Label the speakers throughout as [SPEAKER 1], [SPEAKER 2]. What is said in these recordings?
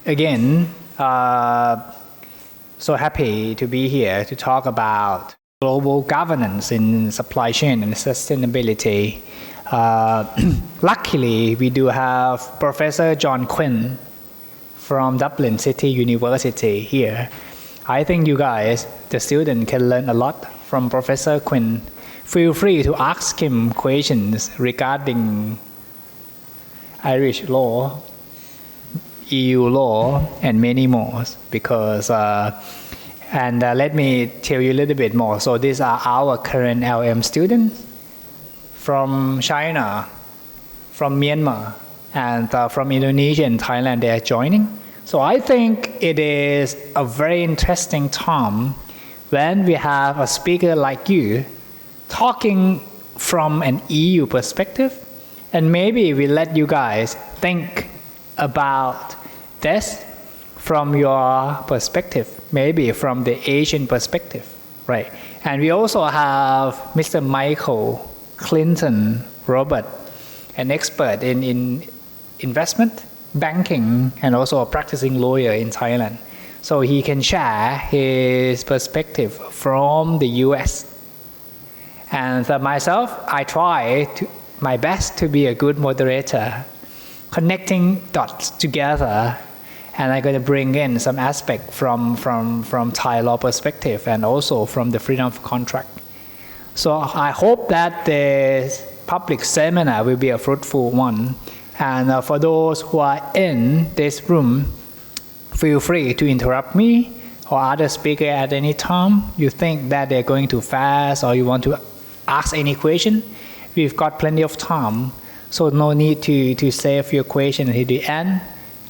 [SPEAKER 1] again, so happy to be here to talk about global governance in supply chain and sustainability. Luckily, we do have Professor John Quinn from Dublin City University here. I think you guys, the student, can learn a lot from Professor Quinn. Feel free to ask him questions regarding Irish law, EU law, and many more. Because, let me tell you a little bit more. So these are our current LM students from China, from Myanmar, and from Indonesia and Thailand. They are joining. So I think it is a very interesting time when we have a speaker like you talking from an EU perspective, and maybe we let you guys think about this from your perspective, maybe from the Asian perspective, right? And we also have Mr. Michael Clinton Robert, an expert in investment, banking, and also a practicing lawyer in Thailand. So he can share his perspective from the US. And myself, I try my best to be a good moderator, connecting dots together, and I'm going to bring in some aspect from Thai law perspective and also from the freedom of contract. So I hope that the public seminar will be a fruitful one. And for those who are in this room, feel free to interrupt me or other speaker at any time. You think that they're going too fast or you want to ask any question, we've got plenty of time. So no need to save your question until the end.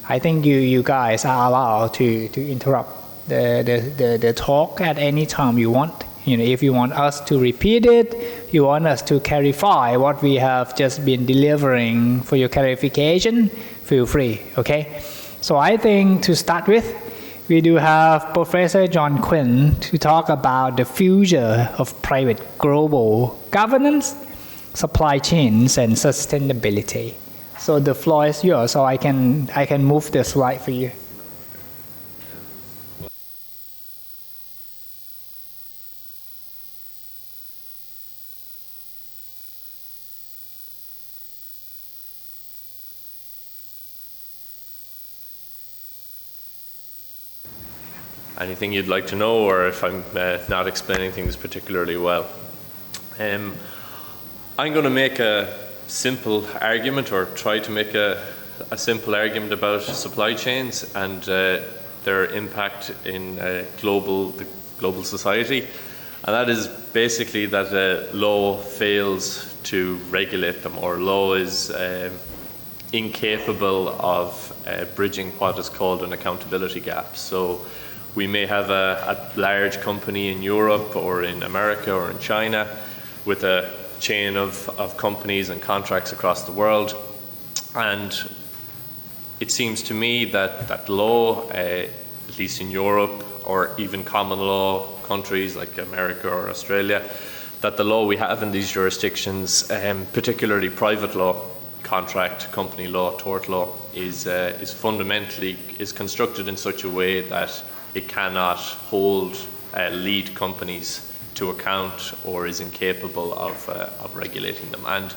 [SPEAKER 1] I think you guys are allowed to interrupt the talk at any time you want. You know, if you want us to repeat it, you want us to clarify what we have just been delivering for your clarification, feel free, okay? So I think to start with, we do have Professor John Quinn to talk about the future of private global governance, supply chains, and sustainability. So the floor is yours, so I can move the slide for you.
[SPEAKER 2] Anything you'd like to know, or if I'm not explaining things particularly well. I'm going to make a simple argument, or try to make a simple argument about supply chains and their impact in the global society. And that is basically that law fails to regulate them, or law is incapable of bridging what is called an accountability gap. So we may have a large company in Europe or in America or in China with a chain of companies and contracts across the world. And it seems to me that law, at least in Europe or even common law countries like America or Australia, that the law we have in these jurisdictions, particularly private law, contract, company law, tort law, is fundamentally constructed in such a way that it cannot hold lead companies to account or is incapable of regulating them. And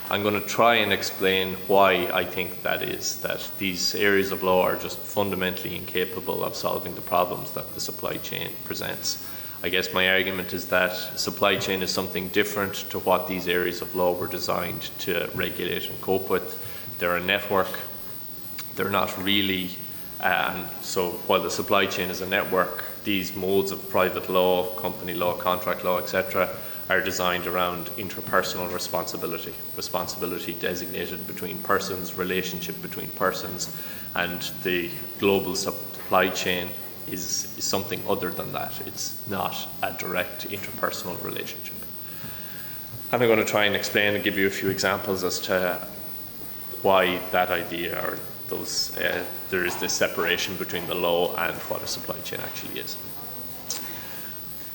[SPEAKER 2] I'm going to try and explain why I think that is, that these areas of law are just fundamentally incapable of solving the problems that the supply chain presents. I guess my argument is that supply chain is something different to what these areas of law were designed to regulate and cope with. They're a network. They're not really. So while the supply chain is a network, these modes of private law, company law, contract law, etc., are designed around interpersonal responsibility designated between persons, relationship between persons, and the global supply chain is something other than that. It's not a direct interpersonal relationship. And I'm going to try and explain and give you a few examples as to why that idea, or there is this separation between the law and what a supply chain actually is.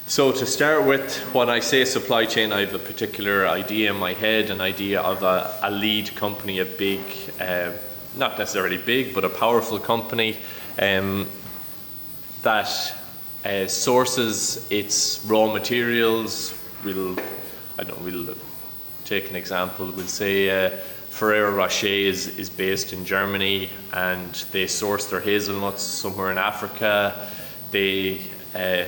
[SPEAKER 2] So to start with, when I say supply chain, I have a particular idea in my head, an idea of a lead company, a big, not necessarily big, but a powerful company that sources its raw materials. We'll take an example. We'll say Ferrero Rocher is based in Germany, and they source their hazelnuts somewhere in Africa. They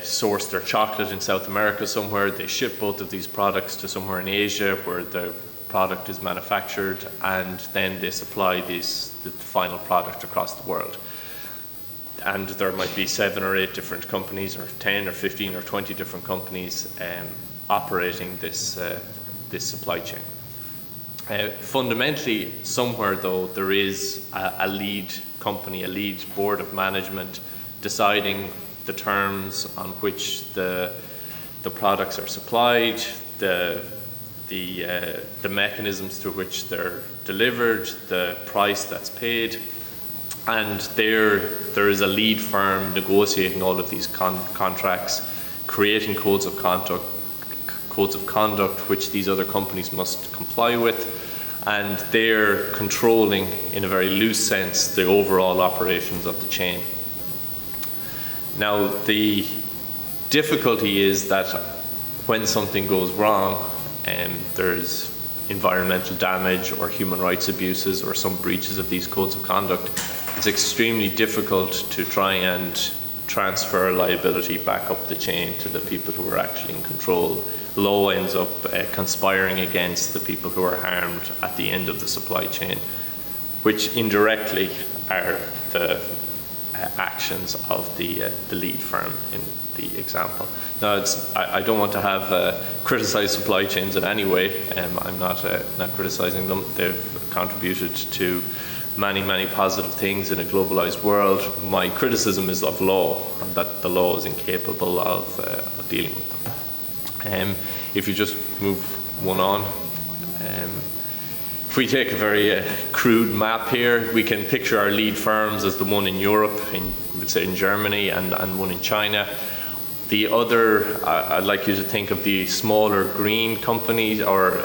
[SPEAKER 2] source their chocolate in South America somewhere. They ship both of these products to somewhere in Asia where the product is manufactured, and then they supply the final product across the world. And there might be 7 or 8 different companies, or 10 or 15 or 20 different companies operating this supply chain. Fundamentally, somewhere though, there is a lead company, a lead board of management deciding the terms on which the products are supplied, the mechanisms through which they're delivered, the price that's paid, and there is a lead firm negotiating all of these contracts, creating codes of conduct which these other companies must comply with, and they're controlling, in a very loose sense, the overall operations of the chain. Now, the difficulty is that when something goes wrong, there's environmental damage or human rights abuses or some breaches of these codes of conduct, it's extremely difficult to try and transfer liability back up the chain to the people who are actually in control. Law ends up conspiring against the people who are harmed at the end of the supply chain, which indirectly are the actions of the lead firm in the example. Now, I don't want to criticize supply chains in any way. I'm not criticizing them. They've contributed to many positive things in a globalized world. My criticism is of law, and that the law is incapable of dealing with them. If you just move one on. If we take a very crude map here, we can picture our lead firms as the one in Europe, we'd say in Germany, and one in China. The other, I'd like you to think of the smaller green companies or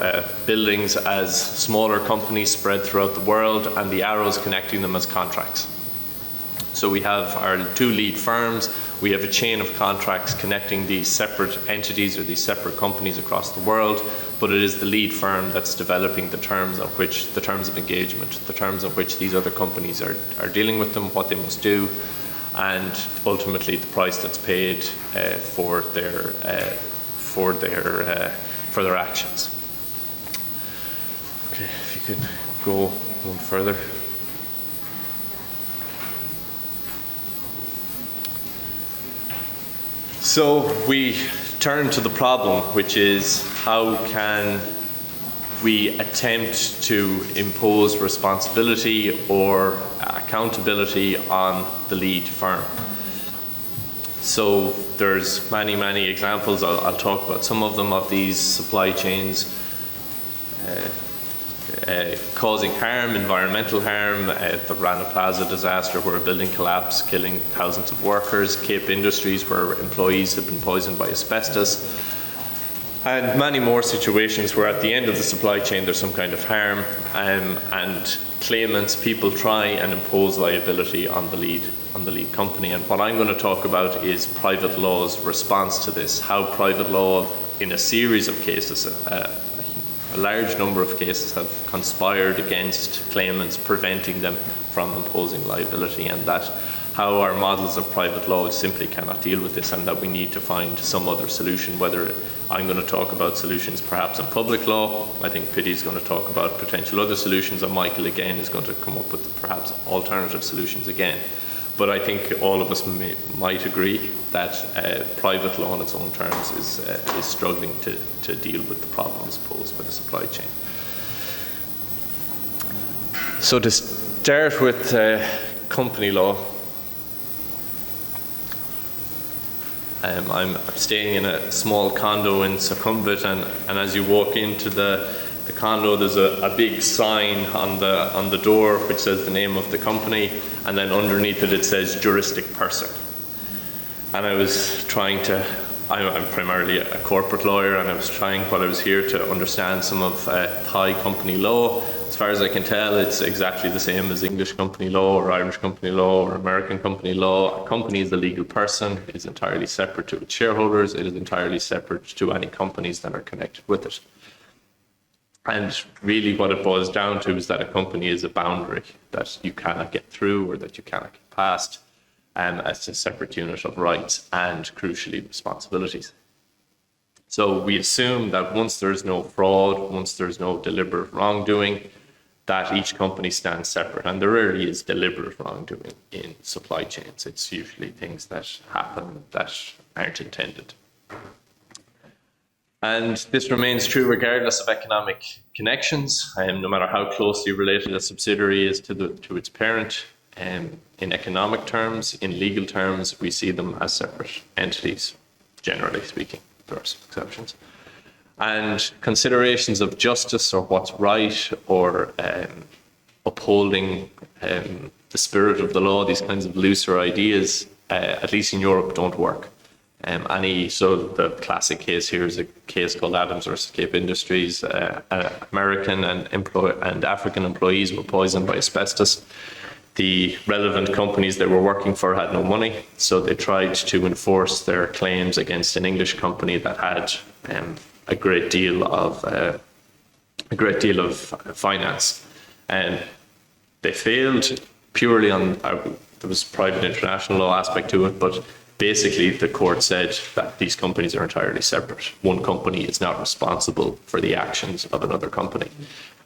[SPEAKER 2] buildings as smaller companies spread throughout the world, and the arrows connecting them as contracts. So we have our 2 lead firms. We have a chain of contracts connecting these separate entities or these separate companies across the world, but it is the lead firm that's developing the terms of engagement, the terms on which these other companies are dealing with them, what they must do, and ultimately the price that's paid for their actions. Okay, if you could go one further. So we turn to the problem, which is how can we attempt to impose responsibility or accountability on the lead firm. So there's many examples. I'll talk about some of them, of these supply chains causing harm, environmental harm, the Rana Plaza disaster where a building collapsed, killing thousands of workers, Cape Industries where employees have been poisoned by asbestos, and many more situations where at the end of the supply chain there's some kind of harm, and claimants, people try and impose liability on the lead company. And what I'm going to talk about is private law's response to this, how private law in a series of cases, a large number of cases, have conspired against claimants, preventing them from imposing liability, and that how our models of private law simply cannot deal with this, and that we need to find some other solution. Whether I'm going to talk about solutions perhaps in public law, I think Piti is going to talk about potential other solutions, and Michael again is going to come up with perhaps alternative solutions again. But I think all of us might agree that private law on its own terms is struggling to deal with the problems posed by the supply chain. So to start with company law, I'm staying in a small condo in Sukhumvit, and as you walk into the condo, there's a big sign on the door which says the name of the company, and then underneath it says juristic person. And I was I'm primarily a corporate lawyer, and I was trying while I was here to understand some of Thai company law, as far as I can tell, it's exactly the same as English company law or Irish company law or American company law. A company is a legal person. It is entirely separate to its shareholders. It is entirely separate to any companies that are connected with it. And really what it boils down to is that a company is a boundary that you cannot get through or that you cannot get past as a separate unit of rights and, crucially, responsibilities. So we assume that once there's no fraud, once there's no deliberate wrongdoing, that each company stands separate. And there rarely is deliberate wrongdoing in supply chains. It's usually things that happen that aren't intended. And this remains true regardless of economic connections, no matter how closely related a subsidiary is to its parent. In economic terms, in legal terms, we see them as separate entities, generally speaking. There are some exceptions. And considerations of justice or what's right or upholding the spirit of the law, these kinds of looser ideas, at least in Europe, don't work. So the classic case here is a case called Adams versus Cape Industries. American and African employees were poisoned by asbestos. The relevant companies they were working for had no money, so they tried to enforce their claims against an English company that had a great deal of finance, and they failed purely on. There was private international law aspect to it, but basically the court said that these companies are entirely separate. One company is not responsible for the actions of another company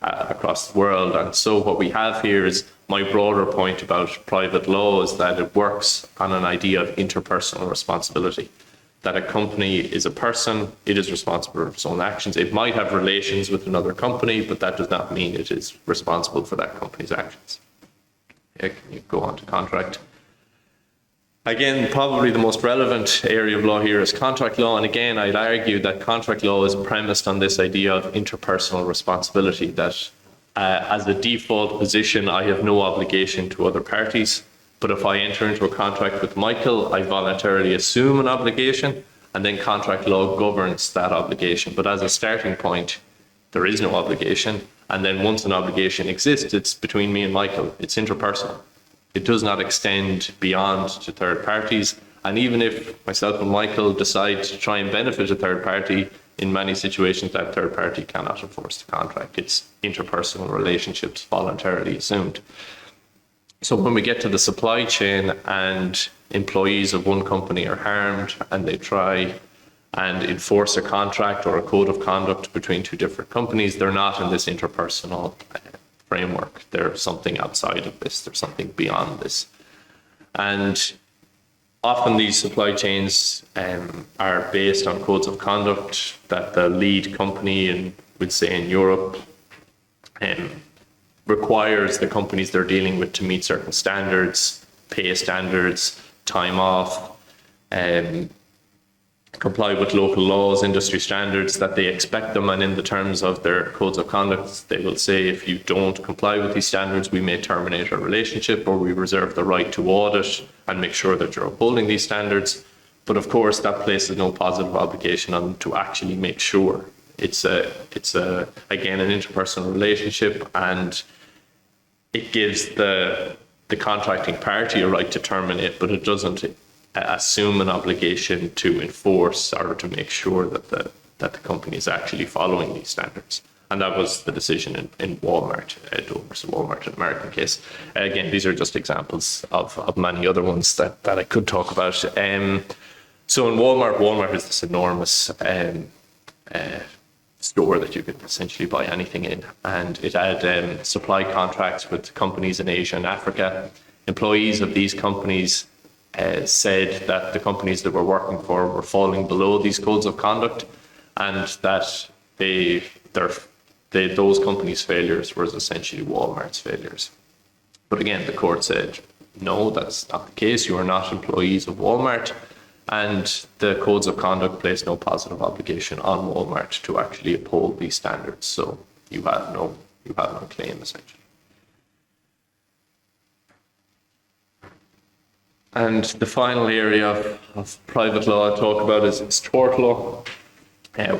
[SPEAKER 2] across the world. And so what we have here is my broader point about private law is that it works on an idea of interpersonal responsibility, that a company is a person, it is responsible for its own actions. It might have relations with another company, but that does not mean it is responsible for that company's actions. Yeah, can you go on to contract? Again, probably the most relevant area of law here is contract law. And again, I'd argue that contract law is premised on this idea of interpersonal responsibility, that as a default position, I have no obligation to other parties. But if I enter into a contract with Michael, I voluntarily assume an obligation, and then contract law governs that obligation. But as a starting point, there is no obligation. And then once an obligation exists, it's between me and Michael. It's interpersonal. It does not extend beyond to third parties. And even if myself and Michael decide to try and benefit a third party, in many situations that third party cannot enforce the contract. It's interpersonal relationships voluntarily assumed. So when we get to the supply chain and employees of one company are harmed and they try and enforce a contract or a code of conduct between two different companies, they're not in this interpersonal framework. There's something outside of this. There's something beyond this. And often these supply chains are based on codes of conduct that the lead company, would say in Europe, requires the companies they're dealing with to meet certain standards, pay standards, time off, comply with local laws, industry standards, that they expect them, and in the terms of their codes of conduct, they will say, if you don't comply with these standards, we may terminate our relationship, or we reserve the right to audit and make sure that you're upholding these standards. But of course, that places no positive obligation on them to actually make sure. It's again, an interpersonal relationship, and it gives the contracting party a right to terminate, but it doesn't assume an obligation to enforce or to make sure that the company is actually following these standards. And that was the decision in Walmart, versus Walmart, an American case. Again, these are just examples of many other ones that I could talk about. So in Walmart is this enormous store that you could essentially buy anything in. And it had supply contracts with companies in Asia and Africa. Employees of these companies said that the companies that were working for were falling below these codes of conduct, and that those companies' failures were essentially Walmart's failures. But again, the court said, no, that's not the case. You are not employees of Walmart, and the codes of conduct place no positive obligation on Walmart to actually uphold these standards. So you have no claim, essentially. And the final area of private law I talk about is tort law,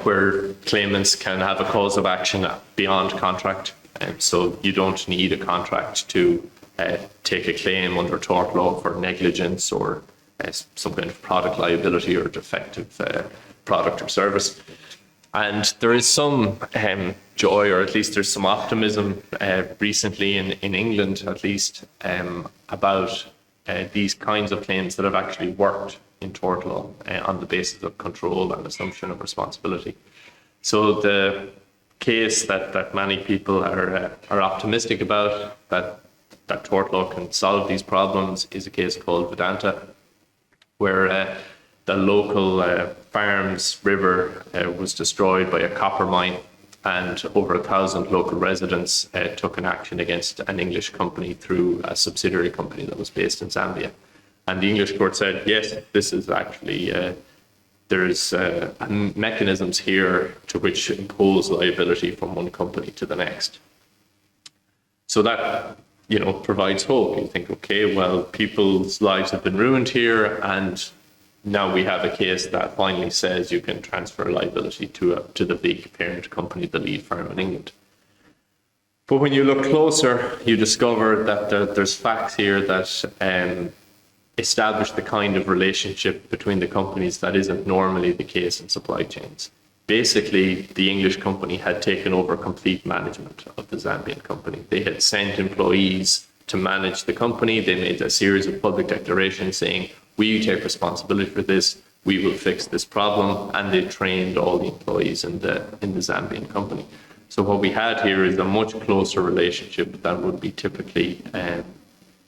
[SPEAKER 2] where claimants can have a cause of action beyond contract. So you don't need a contract to take a claim under tort law for negligence or some kind of product liability or defective product or service. And there is some joy, or at least there's some optimism recently in England, at least, about these kinds of claims that have actually worked in tort law on the basis of control and assumption of responsibility. So the case that many people are optimistic about, that tort law can solve these problems, is a case called Vedanta, where the local farm's river was destroyed by a copper mine, and over 1,000 local residents took an action against an English company through a subsidiary company that was based in Zambia. And the English court said, yes, this is actually, there's mechanisms here to which impose liability from one company to the next. So that, provides hope. You think, okay, well, people's lives have been ruined here, and now we have a case that finally says you can transfer liability to the big parent company, the lead firm in England. But when you look closer, you discover that there's facts here that establish the kind of relationship between the companies that isn't normally the case in supply chains. Basically, the English company had taken over complete management of the Zambian company. They had sent employees to manage the company. They made a series of public declarations saying, we take responsibility for this, we will fix this problem, and they trained all the employees in the Zambian company. So what we had here is a much closer relationship than would be typically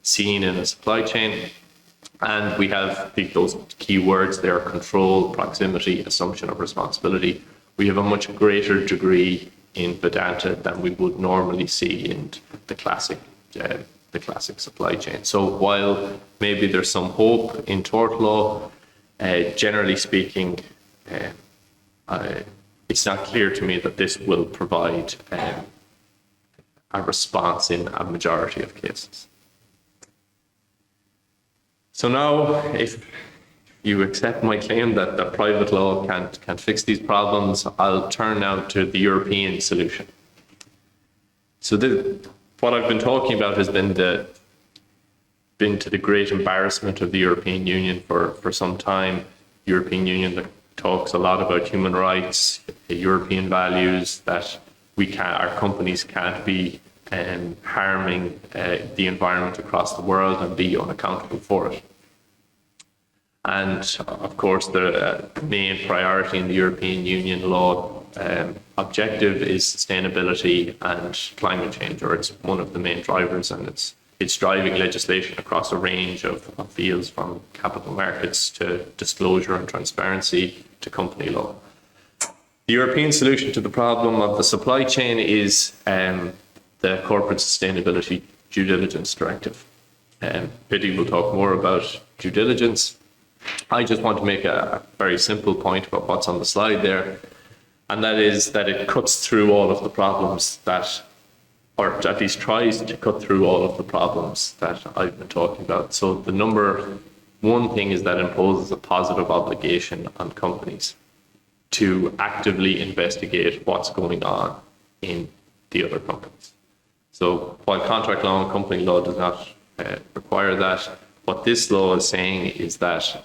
[SPEAKER 2] seen in a supply chain. And we have those key words there: control, proximity, assumption of responsibility. We have a much greater degree in Vedanta than we would normally see in the classic supply chain. So while maybe there's some hope in tort law, generally speaking, it's not clear to me that this will provide a response in a majority of cases. So now, if you accept my claim that private law can't fix these problems, I'll turn now to the European solution. So what I've been talking about has been to the great embarrassment of the European Union for some time. European Union that talks a lot about human rights, European values, that our companies can't be harming the environment across the world and be unaccountable for it. And of course, the main priority in the European Union law objective is sustainability and climate change, or it's one of the main drivers, and it's driving legislation across a range of fields, from capital markets to disclosure and transparency to company law. The European solution to the problem of the supply chain is the Corporate Sustainability Due Diligence Directive. Piti will talk more about due diligence. I just want to make a very simple point about what's on the slide there, and that is that it cuts through all of the problems or at least tries to cut through all of the problems that I've been talking about. So the number one thing is that it imposes a positive obligation on companies to actively investigate what's going on in the other companies. So while contract law and company law does not require that, what this law is saying is that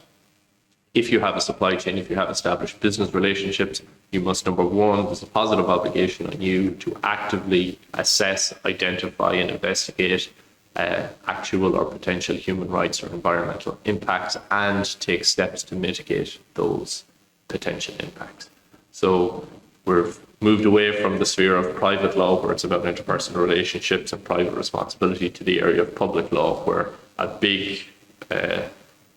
[SPEAKER 2] if you have a supply chain, if you have established business relationships, you must, number one, there's a positive obligation on you to actively assess, identify, and investigate actual or potential human rights or environmental impacts, and take steps to mitigate those potential impacts. So we've moved away from the sphere of private law, where it's about interpersonal relationships and private responsibility, to the area of public law, where a big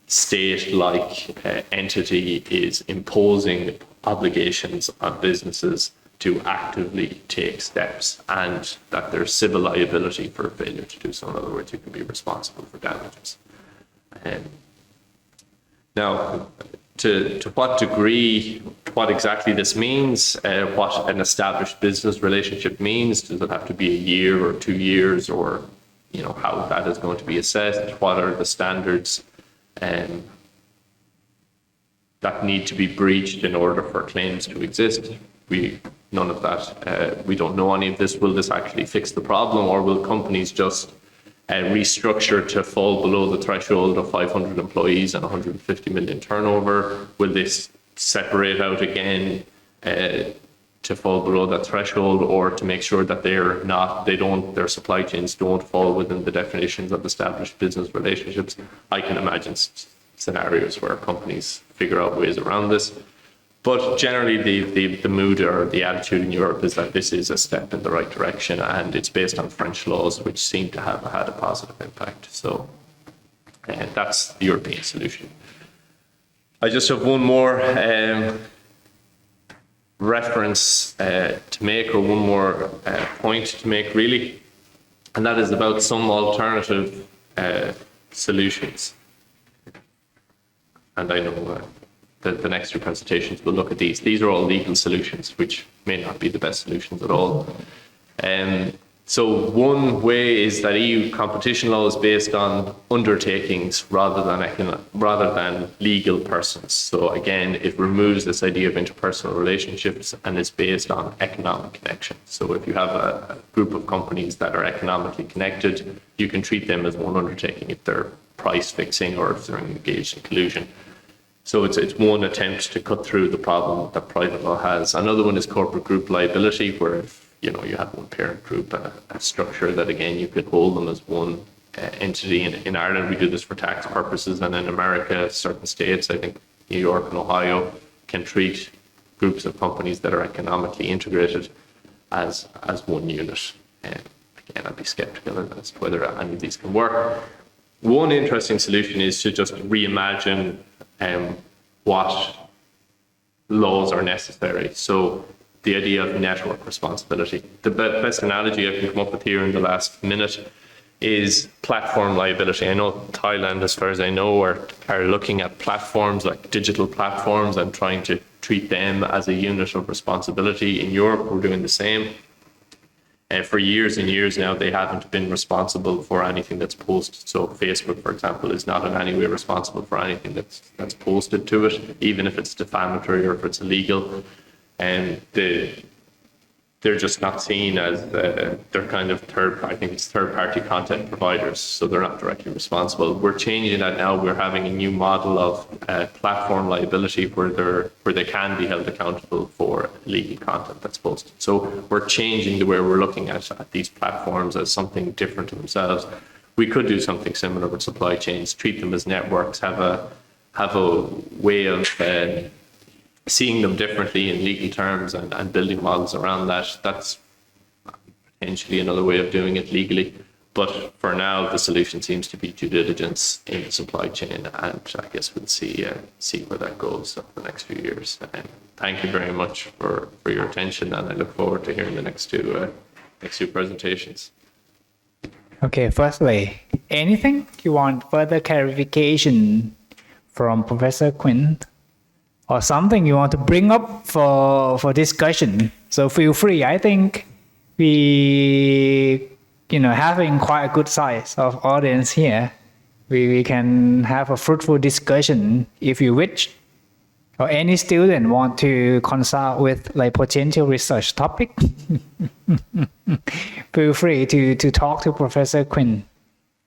[SPEAKER 2] state-like entity is imposing obligations on businesses to actively take steps, and that there's civil liability for failure to do so. In other words, you can be responsible for damages. Now, to what degree, what exactly this means, what an established business relationship means, does it have to be a year or 2 years, or how that is going to be assessed, what are the standards that need to be breached in order for claims to exist? We none of that. We don't know any of this. Will this actually fix the problem, or will companies just restructure to fall below the threshold of 500 employees and 150 million turnover? Will this separate out again to fall below that threshold, or to make sure that their supply chains don't fall within the definitions of established business relationships? I can imagine scenarios where companies figure out ways around this. But generally, the mood or the attitude in Europe is that this is a step in the right direction, and it's based on French laws, which seem to have had a positive impact. So that's the European solution. I just have one more reference to make, or one more point to make, really, and that is about some alternative solutions. And I know the next two presentations will look at these. These are all legal solutions, which may not be the best solutions at all. So one way is that EU competition law is based on undertakings rather than legal persons. So again, it removes this idea of interpersonal relationships and is based on economic connection. So if you have a group of companies that are economically connected, you can treat them as one undertaking if they're price fixing or if they're engaged in collusion. So it's one attempt to cut through the problem that private law has. Another one is corporate group liability, where you have one parent group, a structure that, again, you could hold them as one entity. In Ireland, we do this for tax purposes, and in America, certain states, I think New York and Ohio, can treat groups of companies that are economically integrated as one unit. Again, I'd be skeptical as to whether any of these can work. One interesting solution is to just reimagine what laws are necessary. So the idea of network responsibility. The best analogy I can come up with here in the last minute is platform liability. I know Thailand, as far as I know, are looking at platforms like digital platforms and trying to treat them as a unit of responsibility. In Europe, we're doing the same. For years and years now, they haven't been responsible for anything that's posted. So Facebook, for example, is not in any way responsible for anything that's posted to it, even if it's defamatory or if it's illegal. And they're just not seen as they're kind of third-party content providers, so they're not directly responsible. We're changing that now. We're having a new model of platform liability where they can be held accountable for illegal content that's posted. So we're changing the way we're looking at these platforms as something different to themselves. We could do something similar with supply chains, treat them as networks, have a way of seeing them differently in legal terms and building models around that. That's potentially another way of doing it legally. But for now, the solution seems to be due diligence in the supply chain, and I guess we'll see where that goes over the next few years. Thank you very much for your attention, and I look forward to hearing the next two presentations.
[SPEAKER 1] Okay, firstly, anything you want further clarification from Professor Quinn? Or something you want to bring up for discussion, so feel free. I think we, having quite a good size of audience here, we can have a fruitful discussion if you wish, or any student want to consult with potential research topic. Feel free to talk to Professor Quinn.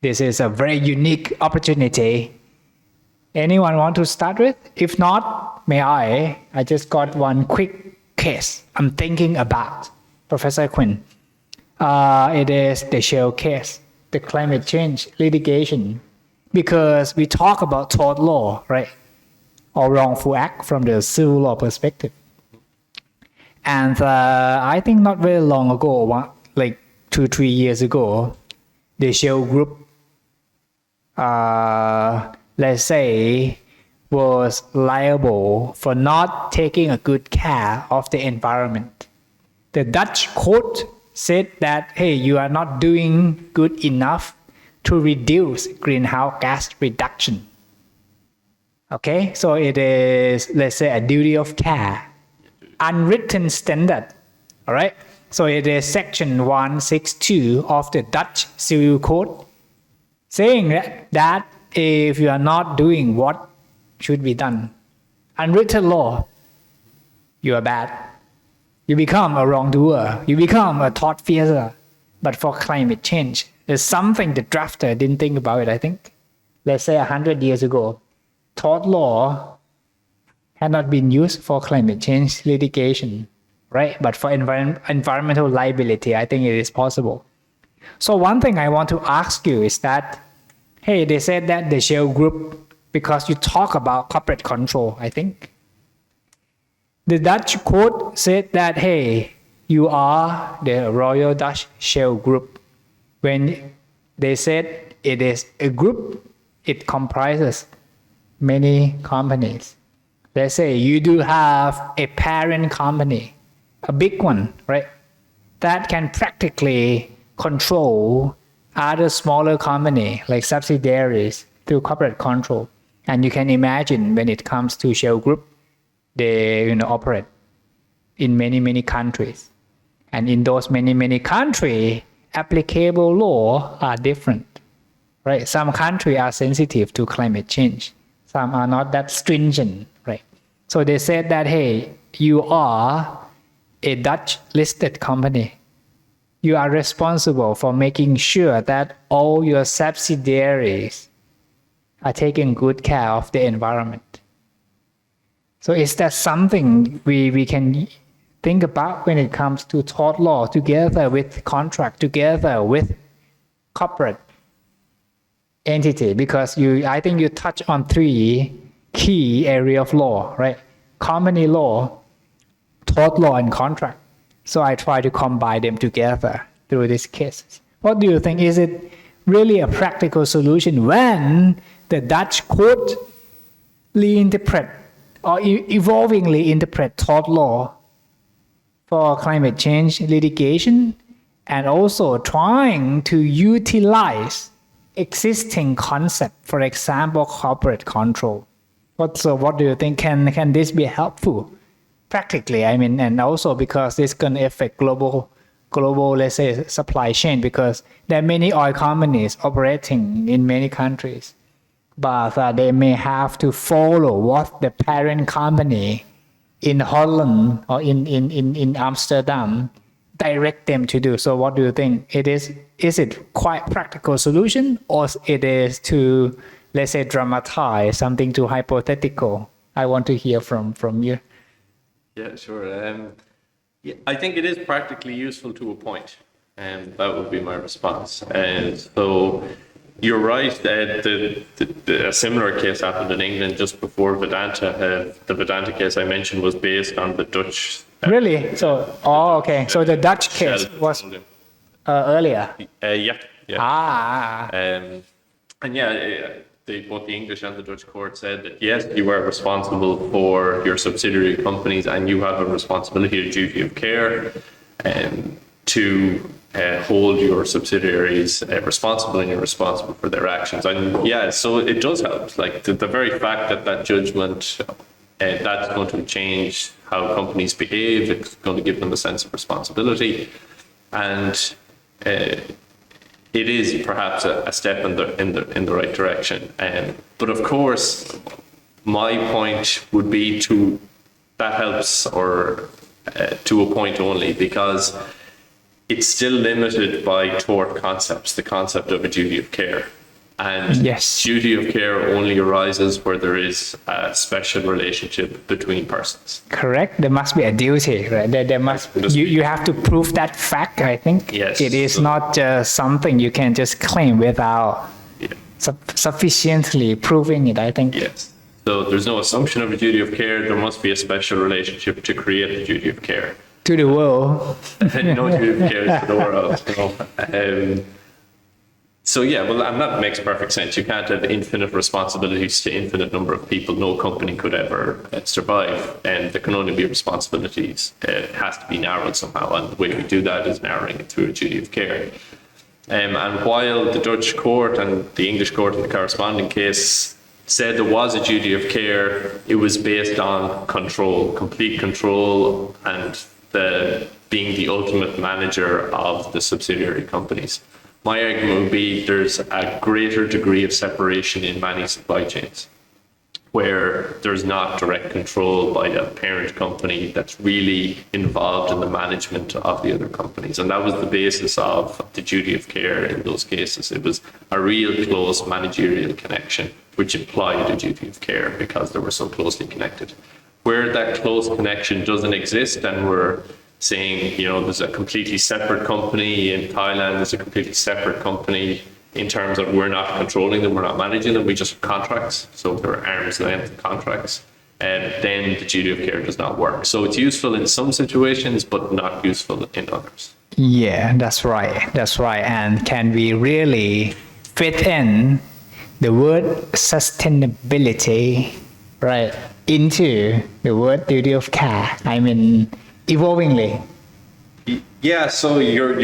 [SPEAKER 1] This is a very unique opportunity. Anyone want to start with? If not, may I just got one quick case I'm thinking about, Professor Quinn. It is the Shell case, the climate change litigation, because we talk about tort law, right? Or wrongful act from the civil law perspective. And I think not very long ago, like 2-3 years ago, the Shell group, let's say, was liable for not taking a good care of the environment. The Dutch court said that, hey, you are not doing good enough to reduce greenhouse gas reduction. Okay, so it is, let's say, a duty of care, unwritten standard, all right? So it is section 162 of the Dutch Civil Code, saying that if you are not doing what should be done, unwritten law, you are bad. You become a wrongdoer. You become a tortfeasor. But for climate change, there's something the drafter didn't think about it, I think. Let's say 100 years ago, tort law had not been used for climate change litigation, right? But for environmental liability, I think it is possible. So one thing I want to ask you is that, hey, they said that the Shell Group, because you talk about corporate control, I think. The Dutch court said that, hey, you are the Royal Dutch Shell Group. When they said it is a group, it comprises many companies. Let's say you do have a parent company, a big one, right? That can practically control other smaller company like subsidiaries through corporate control. And you can imagine when it comes to Shell Group, they operate in many countries. And in those many countries, applicable law are different, right? Some countries are sensitive to climate change. Some are not that stringent, right? So they said that, hey, you are a Dutch listed company. You are responsible for making sure that all your subsidiaries are taking good care of the environment. So is that something we can think about when it comes to tort law together with contract, together with corporate entity? Because I think you touch on 3 key area of law, right? Company law, tort law, and contract. So I try to combine them together through these cases. What do you think? Is it really a practical solution when the Dutch court reinterpret or evolvingly interpret tort law for climate change litigation and also trying to utilize existing concept, for example, corporate control? So what do you think? Can this be helpful practically? I mean, and also because this can affect global, let's say, supply chain, because there are many oil companies operating in many countries, but they may have to follow what the parent company in Holland or in Amsterdam direct them to do. So what do you think? Is it quite practical solution, or it is to, let's say, dramatize something too hypothetical? I want to hear from you.
[SPEAKER 2] Yeah, sure. I think it is practically useful to a point, and that would be my response. And so you're right that a similar case happened in England just before Vedanta. The Vedanta case I mentioned was based on the Dutch.
[SPEAKER 1] Really? So, okay. So the Dutch case was earlier.
[SPEAKER 2] Yeah. And yeah, both the English and the Dutch court said that yes, you are responsible for your subsidiary companies, and you have a responsibility, a duty of care, to hold your subsidiaries responsible, and you're responsible for their actions. And yeah, so it does help. Like the very fact that judgment, that's going to change how companies behave. It's going to give them a sense of responsibility, and it is perhaps a step in the right direction. But of course, my point would be that helps, or to a point only, because it's still limited by tort concepts, the concept of a duty of care. And
[SPEAKER 1] yes,
[SPEAKER 2] duty of care only arises where there is a special relationship between persons.
[SPEAKER 1] Correct. There must be a duty, right? There must. You have to prove that fact. I think.
[SPEAKER 2] Yes.
[SPEAKER 1] It is not just something you can just claim without sufficiently proving it, I think.
[SPEAKER 2] Yes. So there's no assumption of a duty of care. There must be a special relationship to create the duty of care.
[SPEAKER 1] To the world.
[SPEAKER 2] No duty of care to the world. So yeah, well, and that makes perfect sense. You can't have infinite responsibilities to infinite number of people. No company could ever survive, and there can only be responsibilities. It has to be narrowed somehow, and the way we do that is narrowing it through a duty of care. And while the Dutch court and the English court in the corresponding case said there was a duty of care, it was based on control, complete control, and being the ultimate manager of the subsidiary companies. My argument would be there's a greater degree of separation in many supply chains. where there's not direct control by a parent company that's really involved in the management of the other companies. And that was the basis of the duty of care in those cases. It was a real close managerial connection, which implied a duty of care because they were so closely connected. Where that close connection doesn't exist, and we're saying, there's a completely separate company in Thailand, there's a completely separate company in terms of we're not controlling them, we're not managing them, we just have contracts. So there are arm's length contracts. And then the duty of care does not work. So it's useful in some situations, but not useful in others.
[SPEAKER 1] Yeah, that's right. That's right. And can we really fit in the word sustainability, right, into the word duty of care? I mean, evolvingly.
[SPEAKER 2] Yeah, so your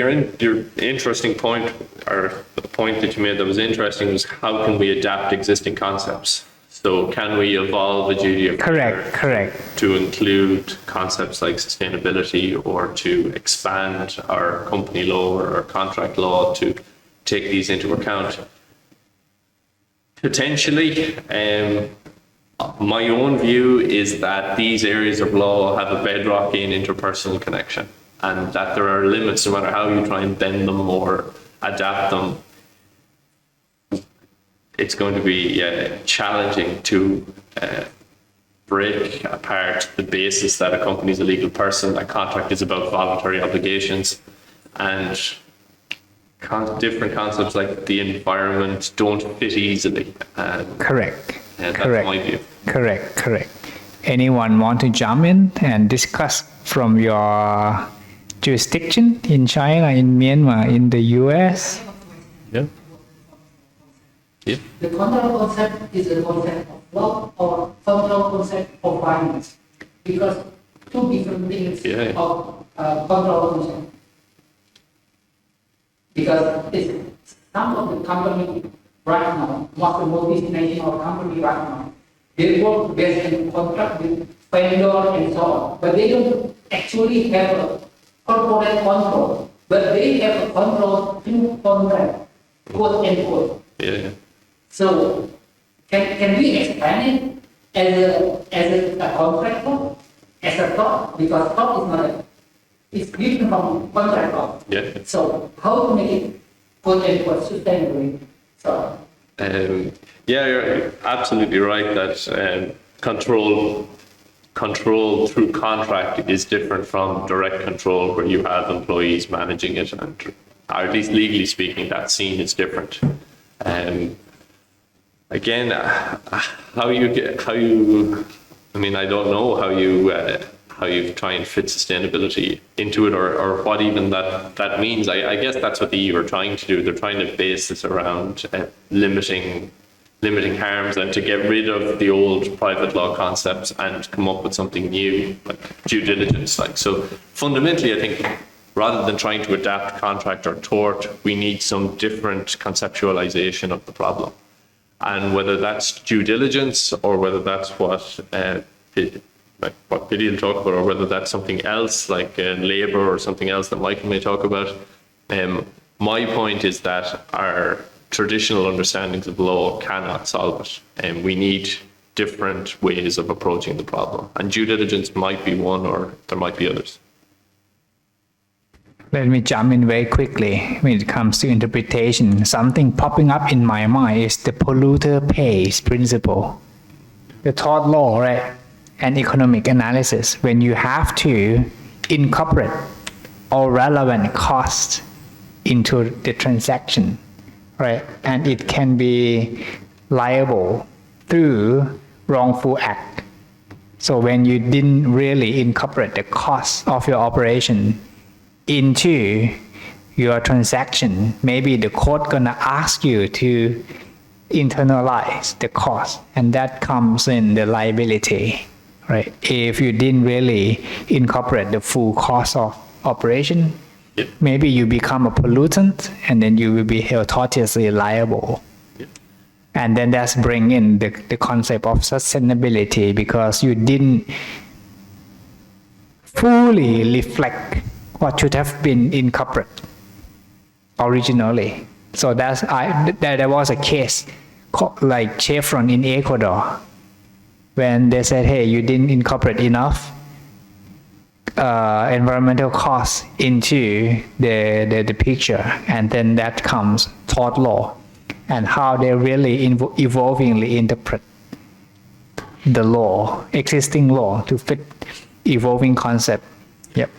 [SPEAKER 2] interesting point, or the point that you made that was interesting, was how can we adapt existing concepts? So can we evolve a duty of care to include concepts like sustainability, or to expand our company law or our contract law to take these into account? Potentially. My own view is that these areas of law have a bedrockian interpersonal connection, and that there are limits no matter how you try and bend them or adapt them. It's going to be challenging to break apart the basis that a company is a legal person, that contract is about voluntary obligations, and different concepts like the environment don't fit easily.
[SPEAKER 1] Correct.
[SPEAKER 2] And that's my view.
[SPEAKER 1] Correct. Anyone want to jump in and discuss from your jurisdiction in China, in Myanmar, in the US?
[SPEAKER 2] Yeah.
[SPEAKER 3] The control concept is a concept of law or control concept of finance, because two different things of control concept. Because some of the company right now, most of the multinational company right now, they work based on contract with vendor and so on, but they don't actually have a corporate control, but they have a control through contract, quote unquote.
[SPEAKER 2] Yeah.
[SPEAKER 3] So can we expand it as a contract law, as a thought, because thought is not it's different from contract law.
[SPEAKER 2] Yeah.
[SPEAKER 3] So how to make it quote unquote sustainably? So.
[SPEAKER 2] You're absolutely right that control through contract is different from direct control, where you have employees managing it, and or at least legally speaking, that scene is different. Again, I don't know how you try and fit sustainability into it, or what even that means. I guess that's what the EU are trying to do. They're trying to base this around limiting harms, and to get rid of the old private law concepts and come up with something new, like due diligence. So fundamentally, I think rather than trying to adapt contract or tort, we need some different conceptualization of the problem. And whether that's due diligence, or whether that's what Piti will talk about, or whether that's something else like labour or something else that Michael may talk about, my point is that our traditional understandings of law cannot solve it, and we need different ways of approaching the problem. And due diligence might be one, or there might be others.
[SPEAKER 1] Let me jump in very quickly. When it comes to interpretation, something popping up in my mind is the polluter pays principle. The tort law, right? And economic analysis, when you have to incorporate all relevant costs into the transaction, right? And it can be liable through wrongful act. So when you didn't really incorporate the cost of your operation into your transaction, maybe the court gonna ask you to internalize the cost, and that comes in the liability, right? If you didn't really incorporate the full cost of operation, maybe you become a pollutant, and then you will be held tortiously liable. And then that's bring in the concept of sustainability, because you didn't fully reflect what should have been incorporated originally. So there was a case like Chevron in Ecuador. when they said, hey, you didn't incorporate enough environmental costs into the picture, and then that comes tort law and how they really evolvingly interpret the law, existing law, to fit evolving concept. Yep.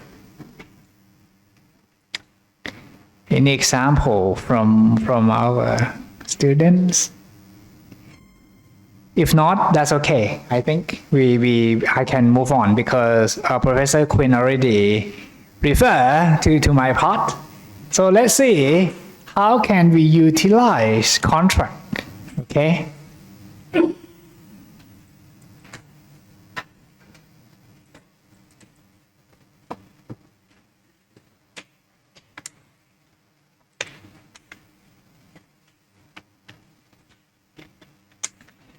[SPEAKER 1] Any example from our students? If not, that's okay. I think I can move on because Professor Quinn already referred to my part. So let's see how can we utilize contract. Okay.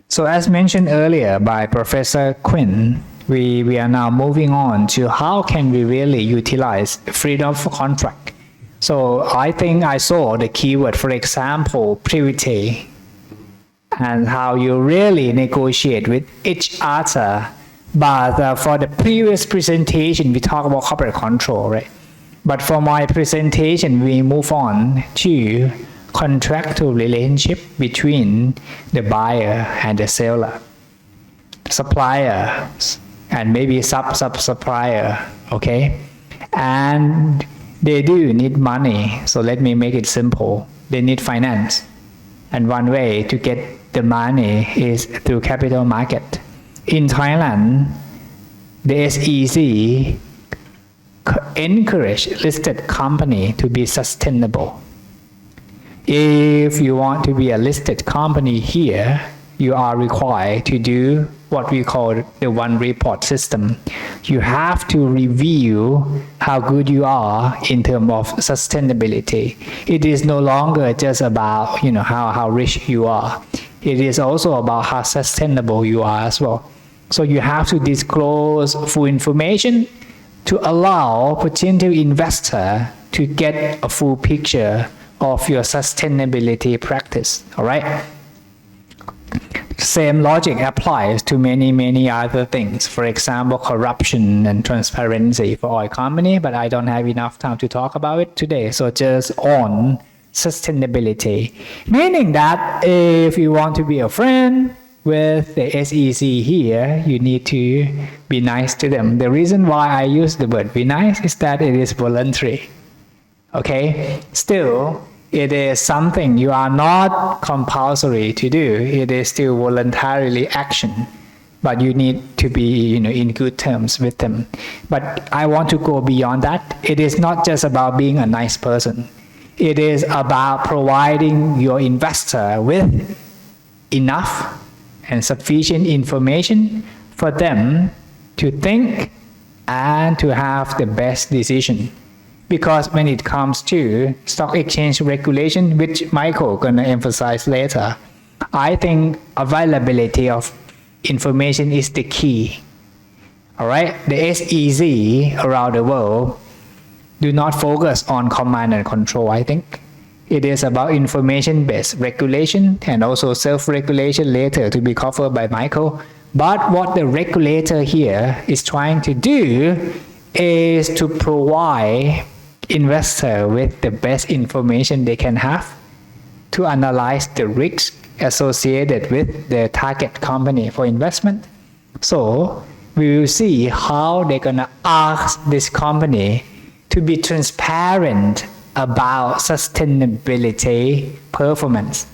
[SPEAKER 1] So as mentioned earlier by Professor Quinn, we are now moving on to how can we really utilize freedom of contract. So I think I saw the keyword, for example, privity, and how you really negotiate with each other. But for the previous presentation, we talked about corporate control, right? But for my presentation, we move on to contractual relationship between the buyer and the seller, supplier, and maybe sub-supplier, okay? And they do need money, so let me make it simple. They need finance. And one way to get the money is through capital market. In Thailand, the SEC encourage listed company to be sustainable. If you want to be a listed company here, you are required to do what we call the one report system. You have to review how good you are in terms of sustainability. It is no longer just about how rich you are. It is also about how sustainable you are as well. So you have to disclose full information to allow potential investor to get a full picture of your sustainability practice. All right. Same logic applies to many other things. For example, corruption and transparency for oil company, but I don't have enough time to talk about it today. So just on sustainability, meaning that if you want to be a friend with the SEC here, you need to be nice to them. The reason why I use the word be nice is that it is voluntary. Okay, still, it is something you are not compulsory to do. It is still voluntarily action, but you need to be, in good terms with them. But I want to go beyond that. It is not just about being a nice person. It is about providing your investor with enough and sufficient information for them to think and to have the best decision. Because when it comes to stock exchange regulation, which Michael gonna emphasize later, I think availability of information is the key. All right, the SEC around the world do not focus on command and control. I think it is about information-based regulation and also self-regulation later to be covered by Michael. But what the regulator here is trying to do is to provide investor with the best information they can have to analyze the risk associated with the target company for investment. So we will see how they're gonna ask this company to be transparent about sustainability performance.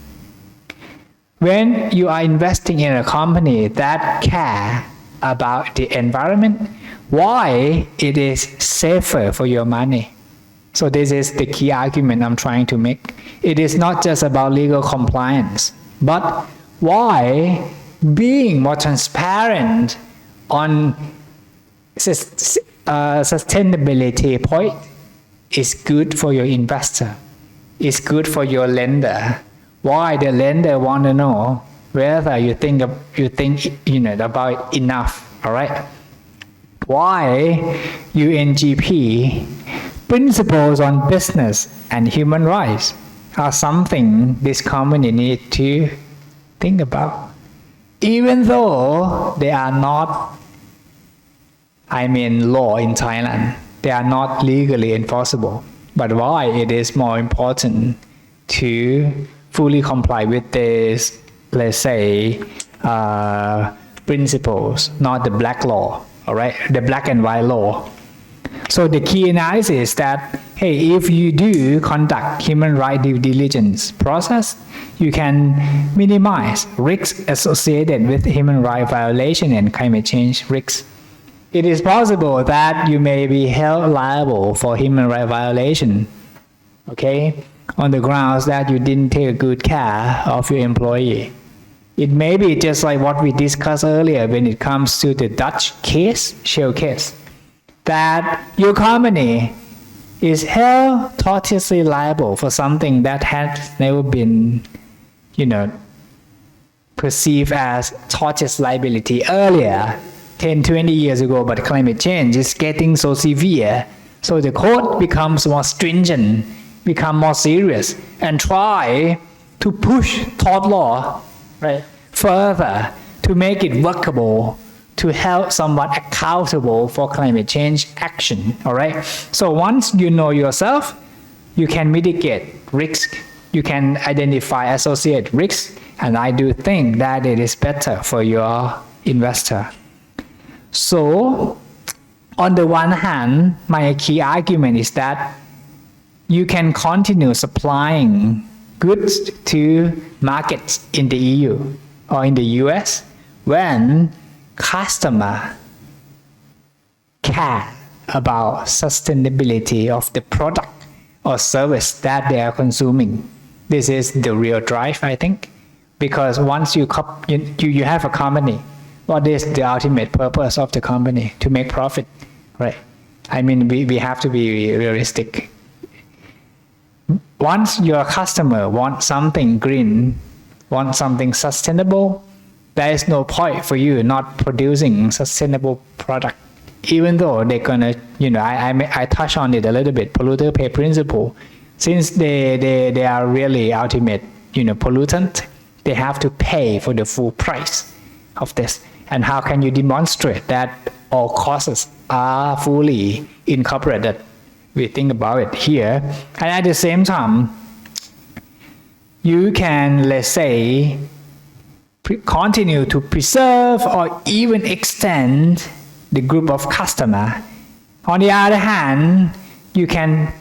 [SPEAKER 1] When you are investing in a company that care about the environment, why it is safer for your money. So this is the key argument I'm trying to make. It is not just about legal compliance, but why being more transparent on sustainability point is good for your investor, is good for your lender. Why the lender want to know whether you think about it enough. All right. Why UNGP principles on business and human rights are something this company need to think about. even though they are not, law in Thailand, they are not legally enforceable. But why it is more important to fully comply with this, let's say, principles, not the black law, all right, the black and white law. So the key analysis is that, hey, if you do conduct human rights due diligence process, you can minimize risks associated with human rights violation and climate change risks. It is possible that you may be held liable for human rights violation, okay, on the grounds that you didn't take good care of your employee. It may be just like what we discussed earlier when it comes to the Dutch case, Shell case, that your company is held tortiously liable for something that has never been, perceived as tortious liability earlier, 10, 20 years ago, but climate change is getting so severe. So the code becomes more stringent, become more serious, and try to push tort law, right, further to make it workable, to help someone accountable for climate change action, all right? So once you know yourself, you can mitigate risk, you can identify associated risks, and I do think that it is better for your investor. So on the one hand, my key argument is that you can continue supplying goods to markets in the EU or in the US when customer care about sustainability of the product or service that they are consuming. This is the real drive, I think, because once you have a company, what is the ultimate purpose of the company? To make profit, right? We have to be realistic. Once your customer wants something green, wants something sustainable, there is no point for you not producing sustainable product, even though they're gonna, I touch on it a little bit, polluter pay principle. Since they are really ultimate, pollutant, they have to pay for the full price of this. And how can you demonstrate that all costs are fully incorporated? We think about it here. And at the same time, you can, let's say, continue to preserve or even extend the group of customer. On the other hand, you can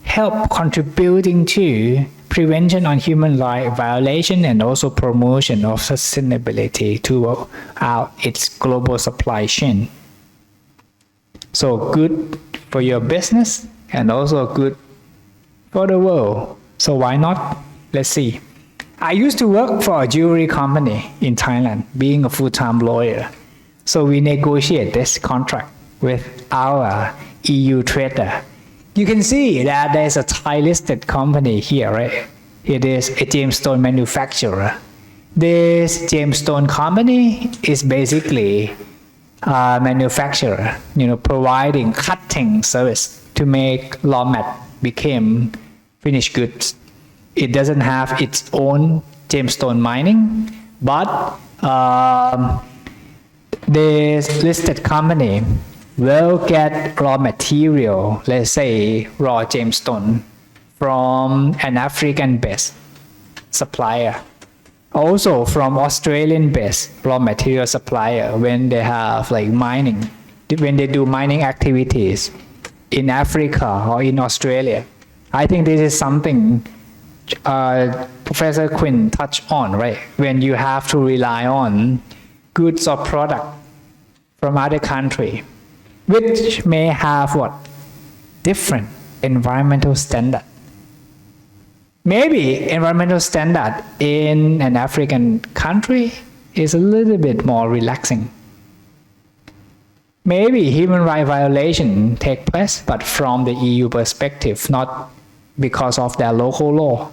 [SPEAKER 1] help contributing to prevention on human rights violation and also promotion of sustainability throughout its global supply chain. So good for your business and also good for the world. So why not? Let's see. I used to work for a jewelry company in Thailand, being a full-time lawyer. So we negotiate this contract with our EU trader. You can see that there's a Thai-listed company here, right? It is a gemstone manufacturer. This gemstone company is basically a manufacturer, providing cutting service to make raw mat become finished goods. It doesn't have its own gemstone mining, but this listed company will get raw material, let's say raw gemstone, from an African-based supplier. Also from Australian-based raw material supplier when they have when they do mining activities in Africa or in Australia. I think this is something Professor Quinn touched on, right? When you have to rely on goods or product from other country, which may have different environmental standard. Maybe environmental standard in an African country is a little bit more relaxing. Maybe human rights violation take place, but from the EU perspective, not because of their local law.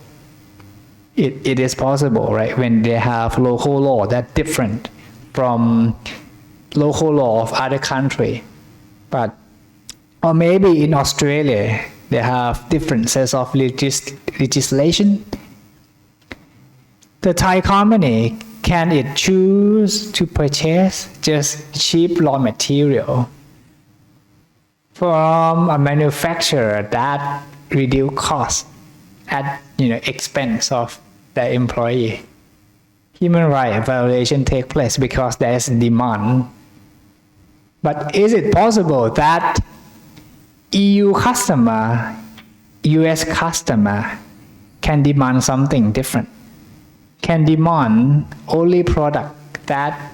[SPEAKER 1] It is possible, right? When they have local law that's different from local law of other country. Or maybe in Australia, they have different sets of legislation. The Thai company can it choose to purchase just cheap raw material from a manufacturer that reduce cost at expense of the employee? Human rights violation take place because there is demand. But is it possible that EU customer, US customer can demand something different? Can demand only product that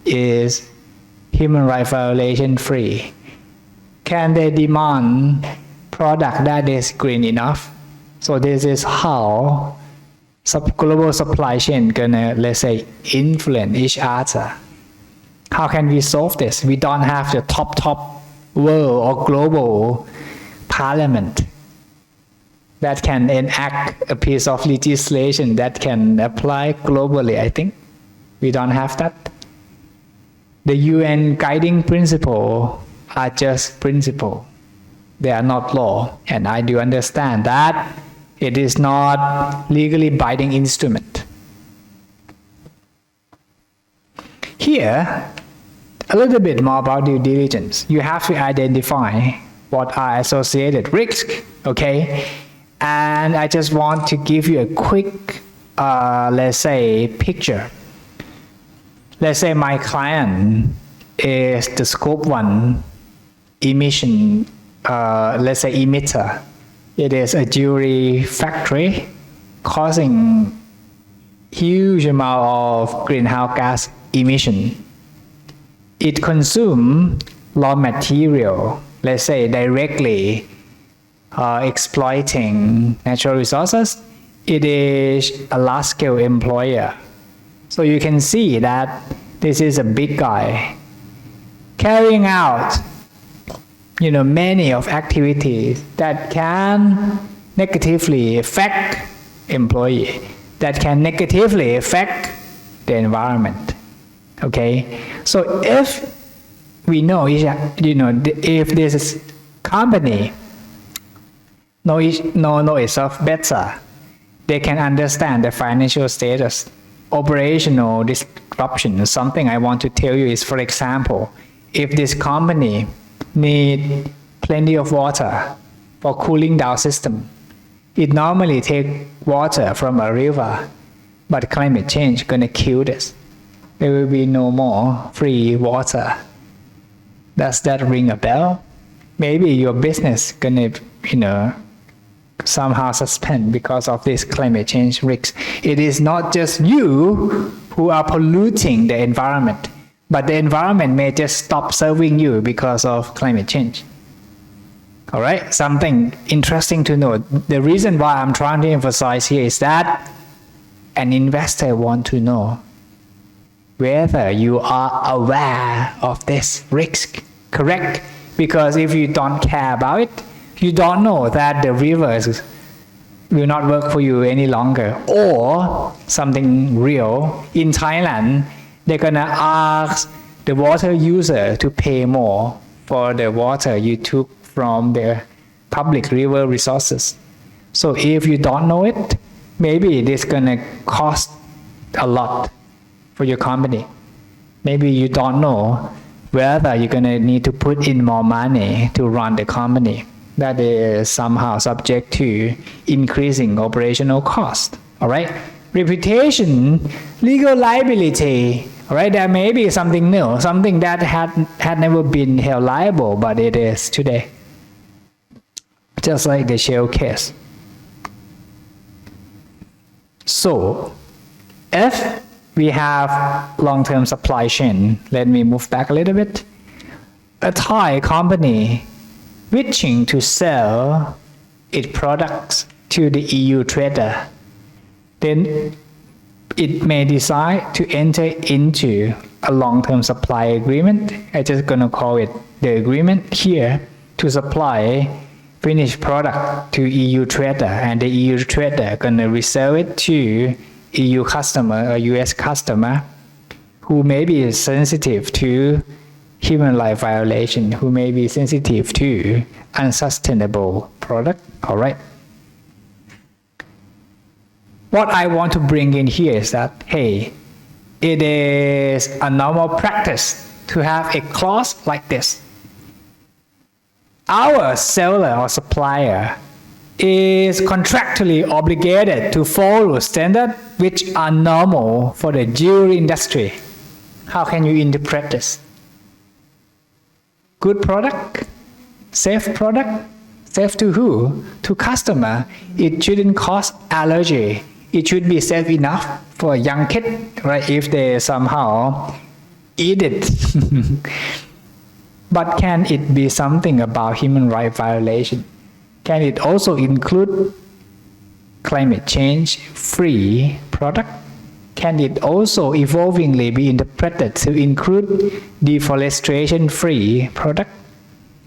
[SPEAKER 1] is human rights violation free? Can they demand product that is green enough? So this is how global supply chain gonna, let's say, influence each other. How can we solve this? We don't have the top world or global parliament that can enact a piece of legislation that can apply globally, I think. We don't have that. The UN guiding principles are just principles. They are not law. And I do understand that it is not legally binding instrument. Here, a little bit more about due diligence. You have to identify what are associated risks, okay? And I just want to give you a quick, let's say, picture. Let's say my client is the scope 1 emission, let's say, emitter. It is a jewelry factory causing huge amount of greenhouse gas emission. It consumes raw material, let's say directly exploiting natural resources. It is a large-scale employer. So you can see that this is a big guy carrying out many of activities that can negatively affect employee, that can negatively affect the environment. Okay, so if we know, if this company know itself better, they can understand the financial status, operational disruption. Something I want to tell you is, for example, if this company need plenty of water for cooling down system, it normally take water from a river, but climate change gonna kill this. There will be no more free water. Does that ring a bell? Maybe your business gonna, somehow suspend because of this climate change risks. It is not just you who are polluting the environment, but the environment may just stop serving you because of climate change. All right, something interesting to note. The reason why I'm trying to emphasize here is that an investor wants to know whether you are aware of this risk, correct? Because if you don't care about it, you don't know that the rivers will not work for you any longer. Or something real, in Thailand, they're gonna ask the water user to pay more for the water you took from the public river resources. So if you don't know it, maybe this gonna cost a lot for your company. Maybe you don't know whether you're gonna need to put in more money to run the company. That is somehow subject to increasing operational cost. All right, reputation, legal liability. All right, there may be something new, something that had never been held liable, but it is today. Just like the Shell case. So, if we have long-term supply chain, let me move back a little bit. A Thai company wishing to sell its products to the EU trader, then it may decide to enter into a long-term supply agreement. I'm just going to call it the agreement here, to supply finished product to EU trader, and the EU trader going to resell it to EU customer or US customer who may be sensitive to human rights violation, who may be sensitive to unsustainable product. All right. What I want to bring in here is that, hey, it is a normal practice to have a clause like this. Our seller or supplier is contractually obligated to follow standards which are normal for the jewelry industry. How can you interpret this? Good product? Safe product? Safe to who? To customer. It shouldn't cause allergy. It should be safe enough for a young kid, right? If they somehow eat it. But can it be something about human rights violation? Can it also include climate change free product? Can it also evolvingly be interpreted to include deforestation free product?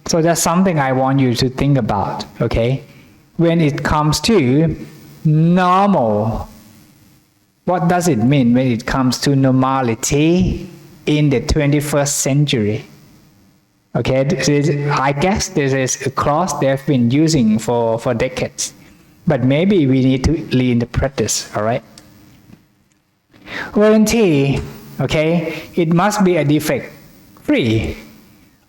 [SPEAKER 1] So that's something I want you to think about, okay? When it comes to normal, what does it mean when it comes to normality in the 21st century? Okay, I guess this is a clause they've been using for decades. But maybe we need to reinterpret this, all right? Warranty, okay, it must be a defect free.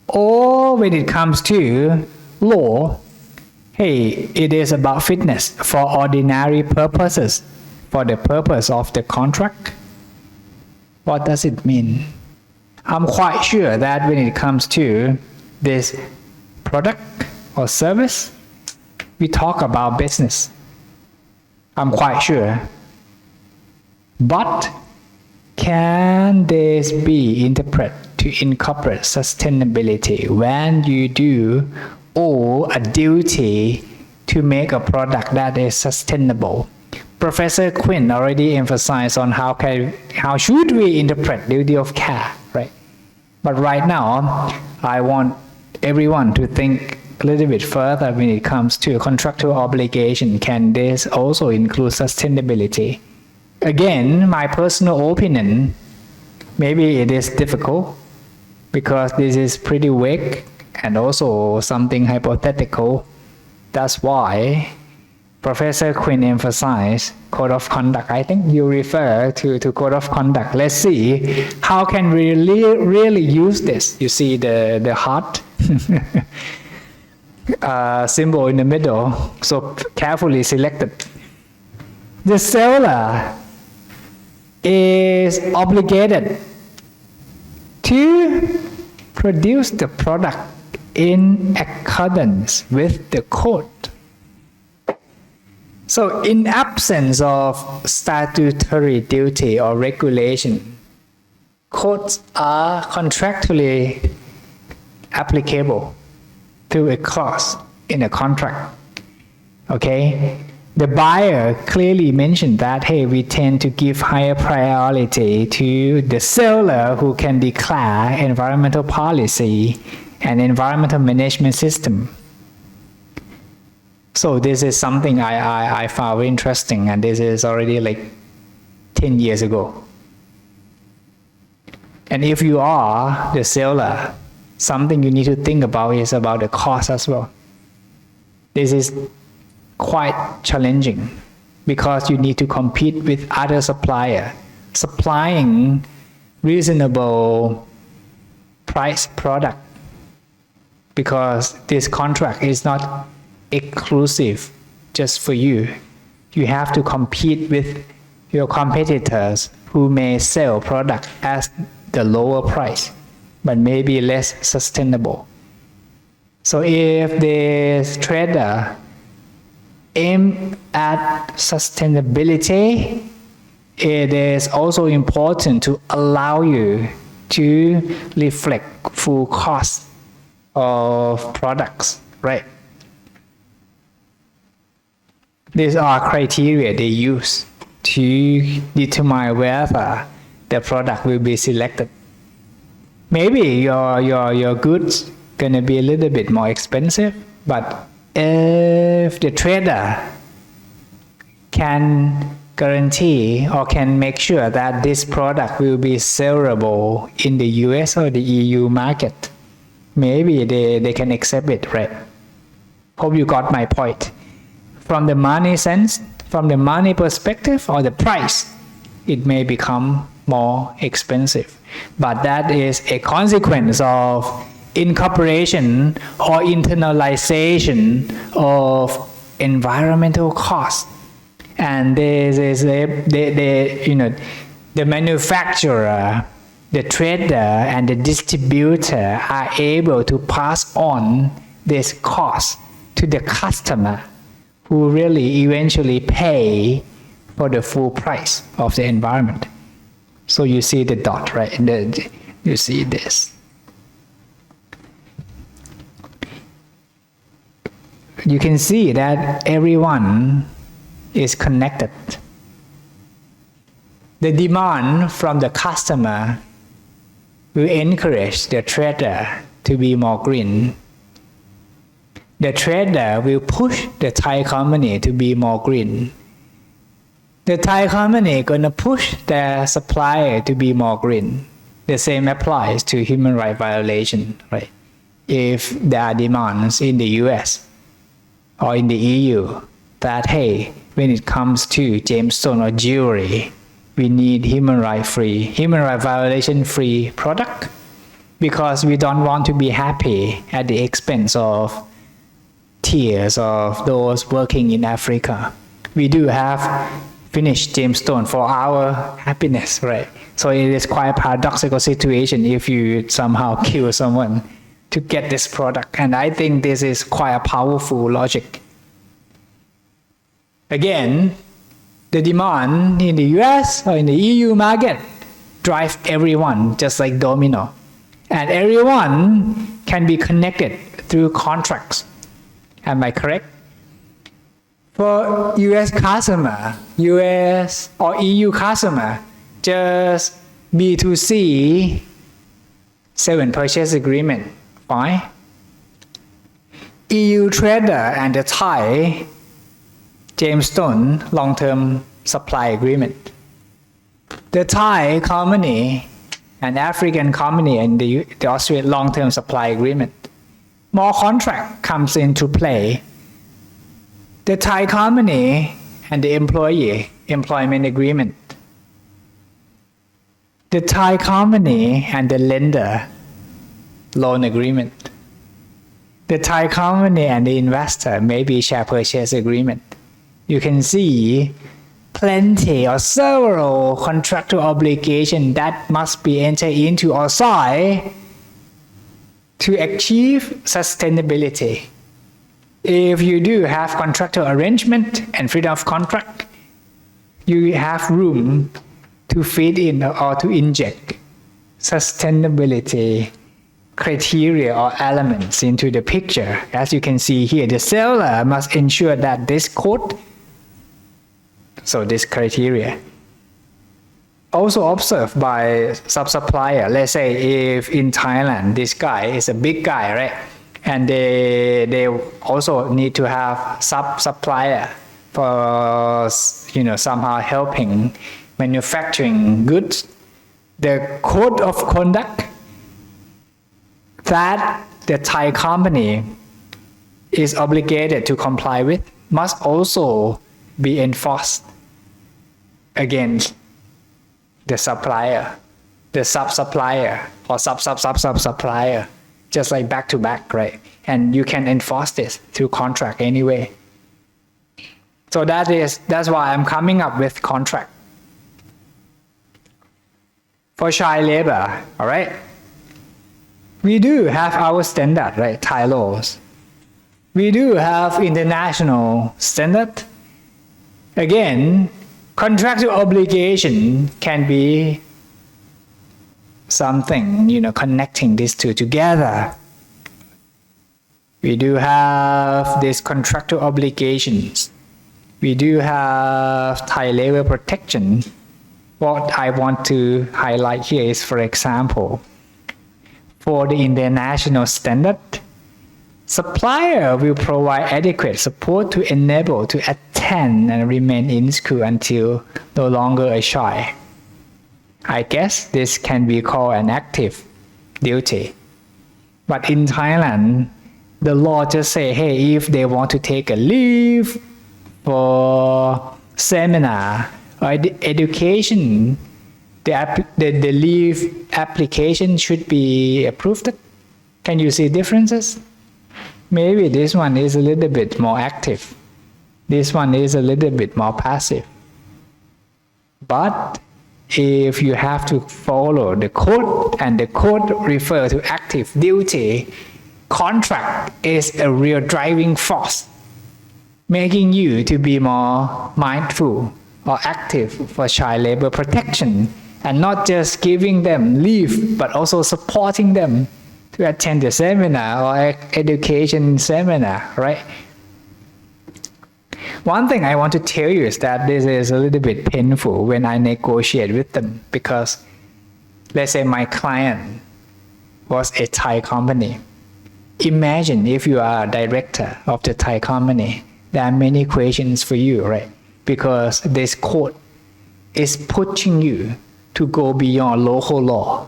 [SPEAKER 1] Or when it comes to law, hey, it is about fitness for ordinary purposes, for the purpose of the contract. What does it mean? I'm quite sure that when it comes to this product or service, we talk about business. I'm quite sure. But can this be interpreted to incorporate sustainability when you do owe a duty to make a product that is sustainable? Professor Quinn already emphasized on how should we interpret duty of care, right? But right now, I want everyone to think a little bit further when it comes to contractual obligation. Can this also include sustainability? Again, my personal opinion, maybe it is difficult because this is pretty vague and also something hypothetical. That's why Professor Quinn emphasized code of conduct. I think you refer to code of conduct. Let's see how can we really use this. You see the heart symbol in the middle, so carefully selected. The seller is obligated to produce the product in accordance with the code. So in absence of statutory duty or regulation, codes are contractually applicable through a clause in a contract. Okay? The buyer clearly mentioned that, hey, we tend to give higher priority to the seller who can declare environmental policy and environmental management system. So this is something I found very interesting, and this is already like 10 years ago. And if you are the seller, something you need to think about is about the cost as well. This is quite challenging because you need to compete with other suppliers supplying reasonable price product, because this contract is not exclusive just for you. You have to compete with your competitors who may sell product at the lower price but maybe less sustainable. So if the trader aim at sustainability, it is also important to allow you to reflect full cost of products, right? These are criteria they use to determine whether the product will be selected. Maybe your goods gonna be a little bit more expensive, but if the trader can guarantee or can make sure that this product will be sellable in the US or the EU market, maybe they can accept it, right? Hope you got my point. From the money sense, from the money perspective or the price, it may become more expensive. But that is a consequence of incorporation or internalization of environmental costs. And this is the manufacturer, the trader, and the distributor are able to pass on this cost to the customer, who really eventually pay for the full price of the environment. So you see the dot, right? You see this. You can see that everyone is connected. The demand from the customer will encourage the trader to be more green. The trader will push the Thai company to be more green. The Thai company gonna push their supplier to be more green. The same applies to human rights violation, right? If there are demands in the US or in the EU that, hey, when it comes to gemstone or jewelry, we need human rights violation free product, because we don't want to be happy at the expense of tears of those working in Africa. We do have finished gemstone for our happiness, right? So it is quite a paradoxical situation if you somehow kill someone to get this product. And I think this is quite a powerful logic. Again, the demand in the US or in the EU market drives everyone just like domino. And everyone can be connected through contracts. Am I correct? For US customer, US or EU customer, just B2C sell and purchase agreement, fine. EU trader and the Thai gemstone long-term supply agreement. The Thai company and African company and the Australian long-term supply agreement. More contract comes into play. The Thai company and the employee employment agreement. The Thai company and the lender loan agreement. The Thai company and the investor maybe share purchase agreement. You can see plenty or several contractual obligations that must be entered into or signed to achieve sustainability. If you do have contractual arrangement and freedom of contract, you have room to feed in or to inject sustainability criteria or elements into the picture. As you can see here, the seller must ensure that this code, so this criteria, also observed by sub-supplier. Let's say if in Thailand, this guy is a big guy, right? And they also need to have sub-supplier for, somehow helping manufacturing goods. The code of conduct that the Thai company is obligated to comply with must also be enforced against the supplier, the sub-supplier, or sub-supplier, just like back to back, right? And you can enforce this through contract anyway. So that's why I'm coming up with contract. For child labor, all right? We do have our standard, right? Thai laws. We do have international standard. Again, contractual obligation can be something, connecting these two together. We do have these contractual obligations. We do have Thai labor protection. What I want to highlight here is, for example, for the international standard, supplier will provide adequate support to enable to attend and remain in school until no longer a child. I guess this can be called an active duty. But in Thailand, the law just say, hey, if they want to take a leave for seminar or education, the leave application should be approved. Can you see differences? Maybe this one is a little bit more active. This one is a little bit more passive. But if you have to follow the code and the code refer to active duty, contract is a real driving force, making you to be more mindful or active for child labor protection, and not just giving them leave, but also supporting them to attend the seminar or education seminar, right? One thing I want to tell you is that this is a little bit painful when I negotiate with them, because let's say my client was a Thai company. Imagine if you are a director of the Thai company, there are many questions for you, right? Because this code is pushing you to go beyond local law.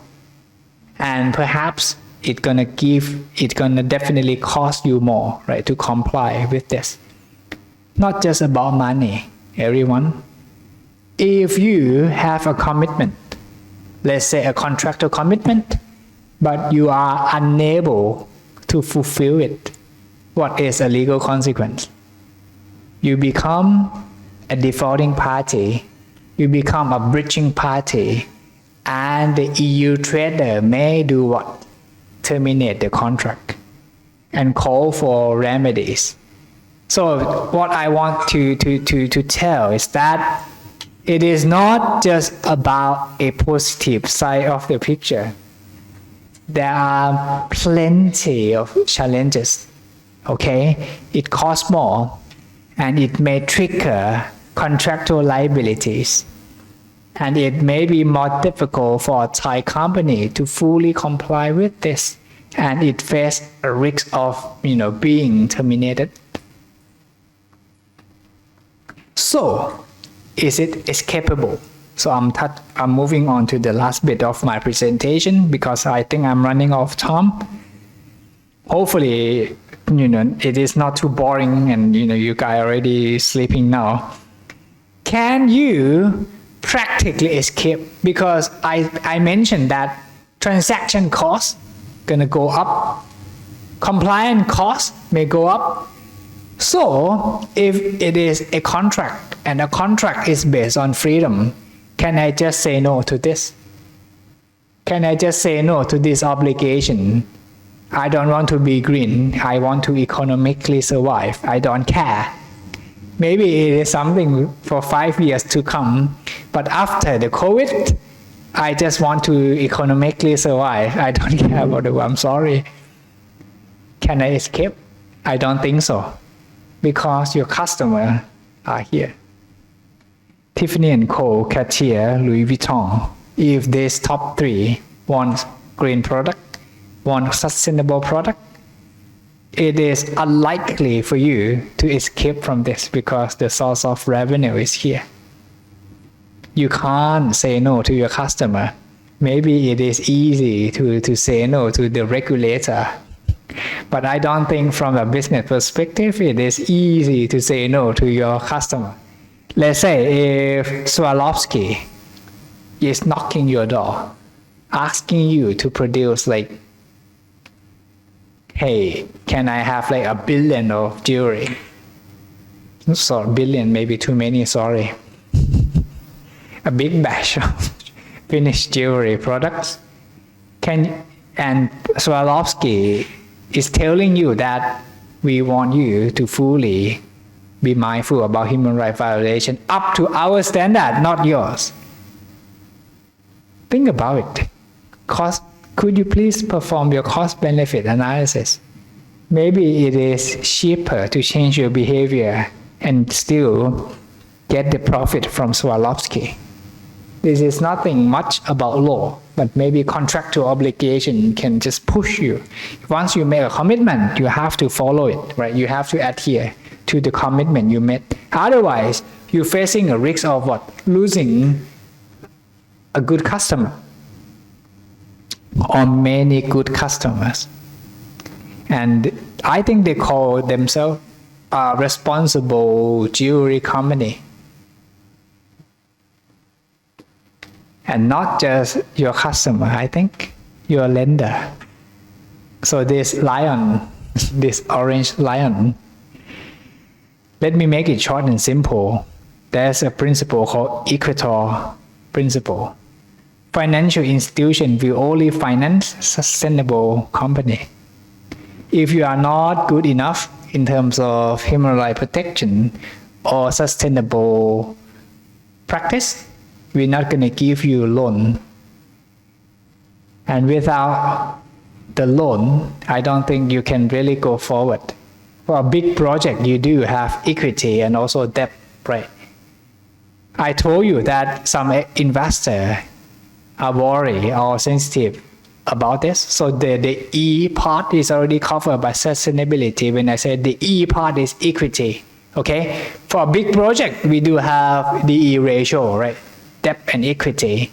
[SPEAKER 1] And perhaps it's gonna definitely cost you more, right, to comply with this. Not just about money, everyone. If you have a commitment, let's say a contractual commitment, but you are unable to fulfill it, what is a legal consequence? You become a defaulting party, you become a breaching party, and the EU trader may do what? Terminate the contract and call for remedies. So what I want to tell is that it is not just about a positive side of the picture. There are plenty of challenges, okay? It costs more, and it may trigger contractual liabilities. And it may be more difficult for a Thai company to fully comply with this, and it faces a risk of, being terminated. So, is it escapable? So I'm moving on to the last bit of my presentation because I think I'm running out of time. Hopefully, it is not too boring and you guys are already sleeping now. Can you practically escape? Because I mentioned that transaction costs gonna go up, compliance costs may go up. So if it is a contract and a contract is based on freedom, can I just say no to this? Can I just say no to this obligation? I don't want to be green. I want to economically survive. I don't care. Maybe it is something for 5 years to come, but after the COVID, I just want to economically survive. I don't care about the world. I'm sorry. Can I escape? I don't think so. Because your customers are here. Tiffany & Co., Cartier, Louis Vuitton. If these top 3 want green product, want sustainable product, it is unlikely for you to escape from this because the source of revenue is here. You can't say no to your customer. Maybe it is easy to say no to the regulator. But I don't think from a business perspective, it is easy to say no to your customer. Let's say if Swarovski is knocking your door, asking you to produce hey, can I have $1 billion of jewelry? Sorry, billion, maybe too many, sorry. A big batch of finished jewelry products. And Swarovski is telling you that we want you to fully be mindful about human rights violation up to our standard, not yours. Think about it. Could you please perform your cost-benefit analysis? Maybe it is cheaper to change your behavior and still get the profit from Swarovski. This is nothing much about law, but maybe contractual obligation can just push you. Once you make a commitment, you have to follow it, right? You have to adhere to the commitment you made. Otherwise, you're facing a risk of what? Losing a good customer or many good customers. And I think they call themselves a responsible jewelry company. and not just your customer, I think your lender. So this lion, this orange lion, let me make it short and simple. There's a principle called Equator principle. Financial institution will only finance sustainable company. If you are not good enough in terms of human rights protection or sustainable practice, we're not going to give you a loan. And without the loan, I don't think you can really go forward. For a big project, you do have equity and also debt, right? I told you that some investors are worried or sensitive about this. So the E part is already covered by sustainability. When I said the E part is equity, okay? For a big project, we do have the E ratio, right? Debt and equity.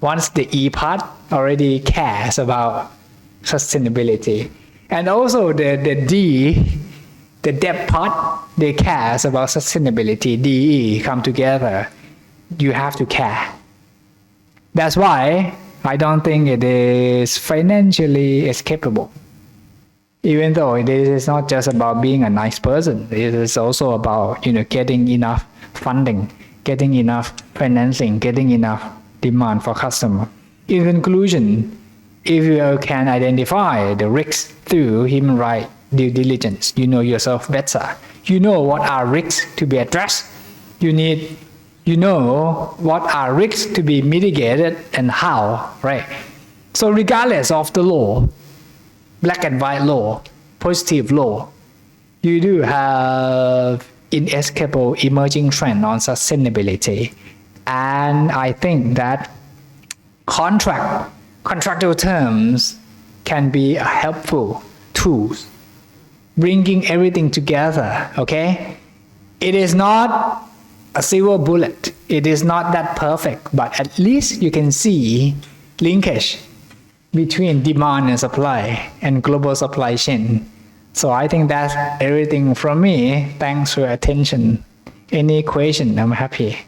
[SPEAKER 1] Once the E part already cares about sustainability. And also the D, the debt part, they cares about sustainability. DE come together. You have to care. That's why I don't think it is financially escapable. Even though it is not just about being a nice person, it is also about getting enough funding, getting enough financing, getting enough demand for customer. In conclusion, if you can identify the risks through human rights due diligence, you know yourself better. You know what are risks to be addressed. You know what are risks to be mitigated and how, right? So regardless of the law, black and white law, positive law, you do have inescapable emerging trend on sustainability. And I think that contractual terms can be a helpful tool, bringing everything together, okay? It is not a silver bullet. It is not that perfect, but at least you can see linkage between demand and supply and global supply chain. So I think that's everything from me. Thanks for your attention. Any question, I'm happy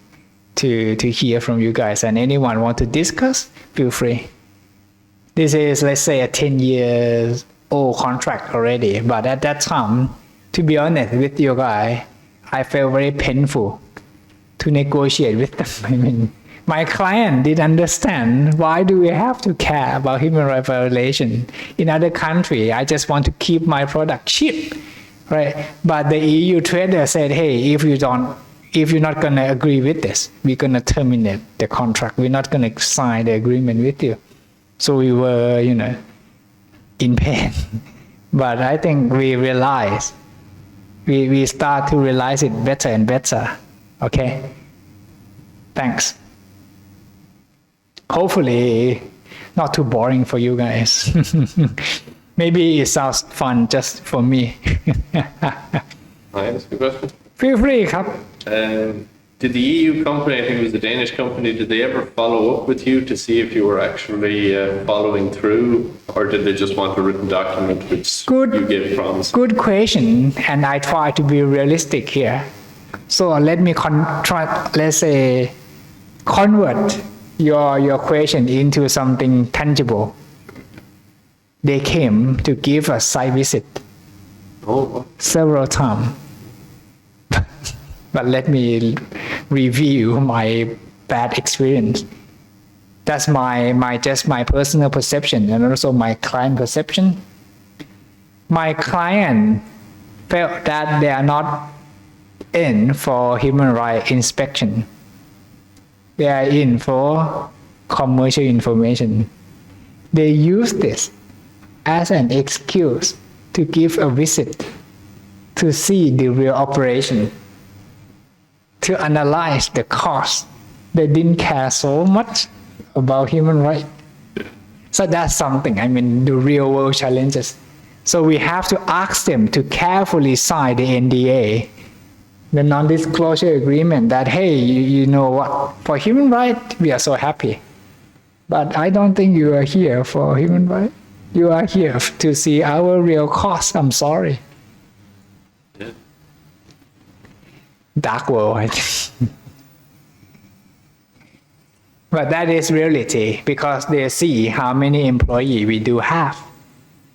[SPEAKER 1] to hear from you guys. And anyone want to discuss, feel free. This is, let's say, a 10 years old contract already. But at that time, to be honest with you guys, I felt very painful to negotiate with them. I mean, my client didn't understand why do we have to care about human rights violation in other country. I just want to keep my product cheap, right? But the EU trader said, hey, if you're not going to agree with this, we're going to terminate the contract. We're not going to sign the agreement with you. So we were, in pain. But I think we realize, we start to realize it better and better. Okay? Thanks. Hopefully, not too boring for you guys. Maybe it sounds fun just for me.
[SPEAKER 2] I ask a question?
[SPEAKER 1] Feel free,ครับ.
[SPEAKER 2] Did the EU company, I think it was a Danish company, did they ever follow up with you to see if you were actually following through, or did they just want a written document which you gave promise?
[SPEAKER 1] Good question, and I try to be realistic here. So let me convert your question into something tangible. They came to give a site visit several times. But let me review my bad experience. That's my personal perception and also my client perception. My client felt that they are not in for human rights inspection. They are in for commercial information. They use this as an excuse to give a visit, to see the real operation, to analyze the cost. They didn't care so much about human rights. So that's something, the real world challenges. So we have to ask them to carefully sign the NDA, the non-disclosure agreement, that, hey, you know what, for human rights, we are so happy. But I don't think you are here for human rights. You are here to see our real cost. I'm sorry.
[SPEAKER 2] Yeah.
[SPEAKER 1] Dark world, I think. But that is reality because they see how many employees we do have.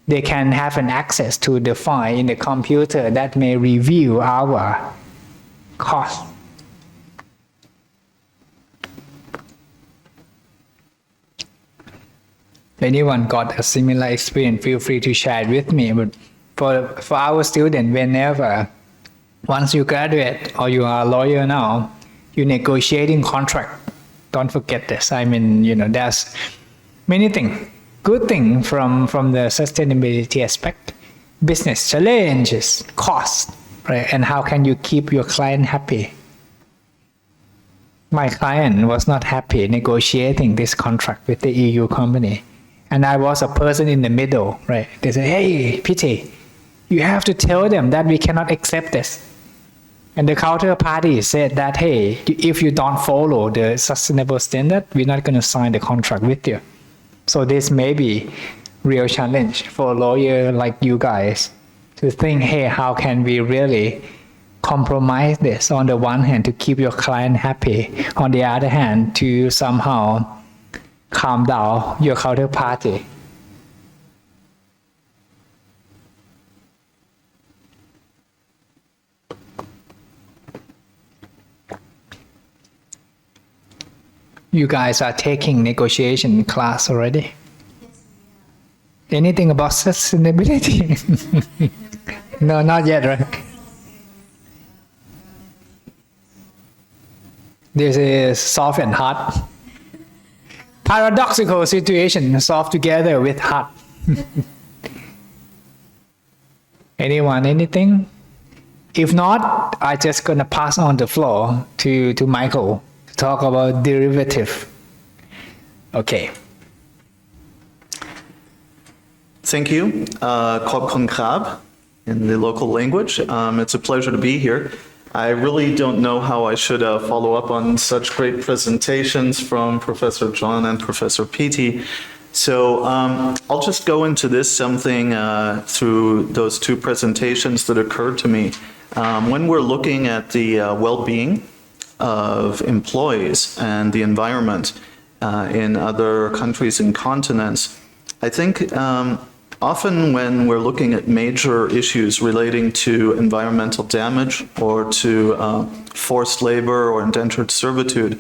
[SPEAKER 1] They can have an access to the file in the computer that may review our cost. If anyone got a similar experience, feel free to share it with me. But for our students, whenever, once you graduate or you are a lawyer now, you're negotiating contract. Don't forget this. I mean, there's many things, good thing from the sustainability aspect, business challenges, cost, right? And how can you keep your client happy? My client was not happy negotiating this contract with the EU company. And I was a person in the middle, right? They said, hey, Piti, you have to tell them that we cannot accept this. And the counterparty said that, hey, if you don't follow the sustainable standard, we're not going to sign the contract with you. So this may be real challenge for a lawyer like you guys to think, hey, how can we really compromise this on the one hand to keep your client happy, on the other hand to somehow calm down your counterparty. You guys are taking negotiation class already? Anything about sustainability? No, not yet, right? This is soft and hard. Paradoxical situation, soft together with hard. Anyone, anything? If not, I'm just gonna pass on the floor to Michael to talk about derivative. Okay.
[SPEAKER 4] Thank you. Khop khun krab in the local language. It's a pleasure to be here. I really don't know how I should follow up on such great presentations from Professor John and Professor Piti. So I'll just go into this something through those two presentations that occurred to me. When we're looking at the well-being of employees and the environment in other countries and continents, I think often when we're looking at major issues relating to environmental damage or to forced labor or indentured servitude,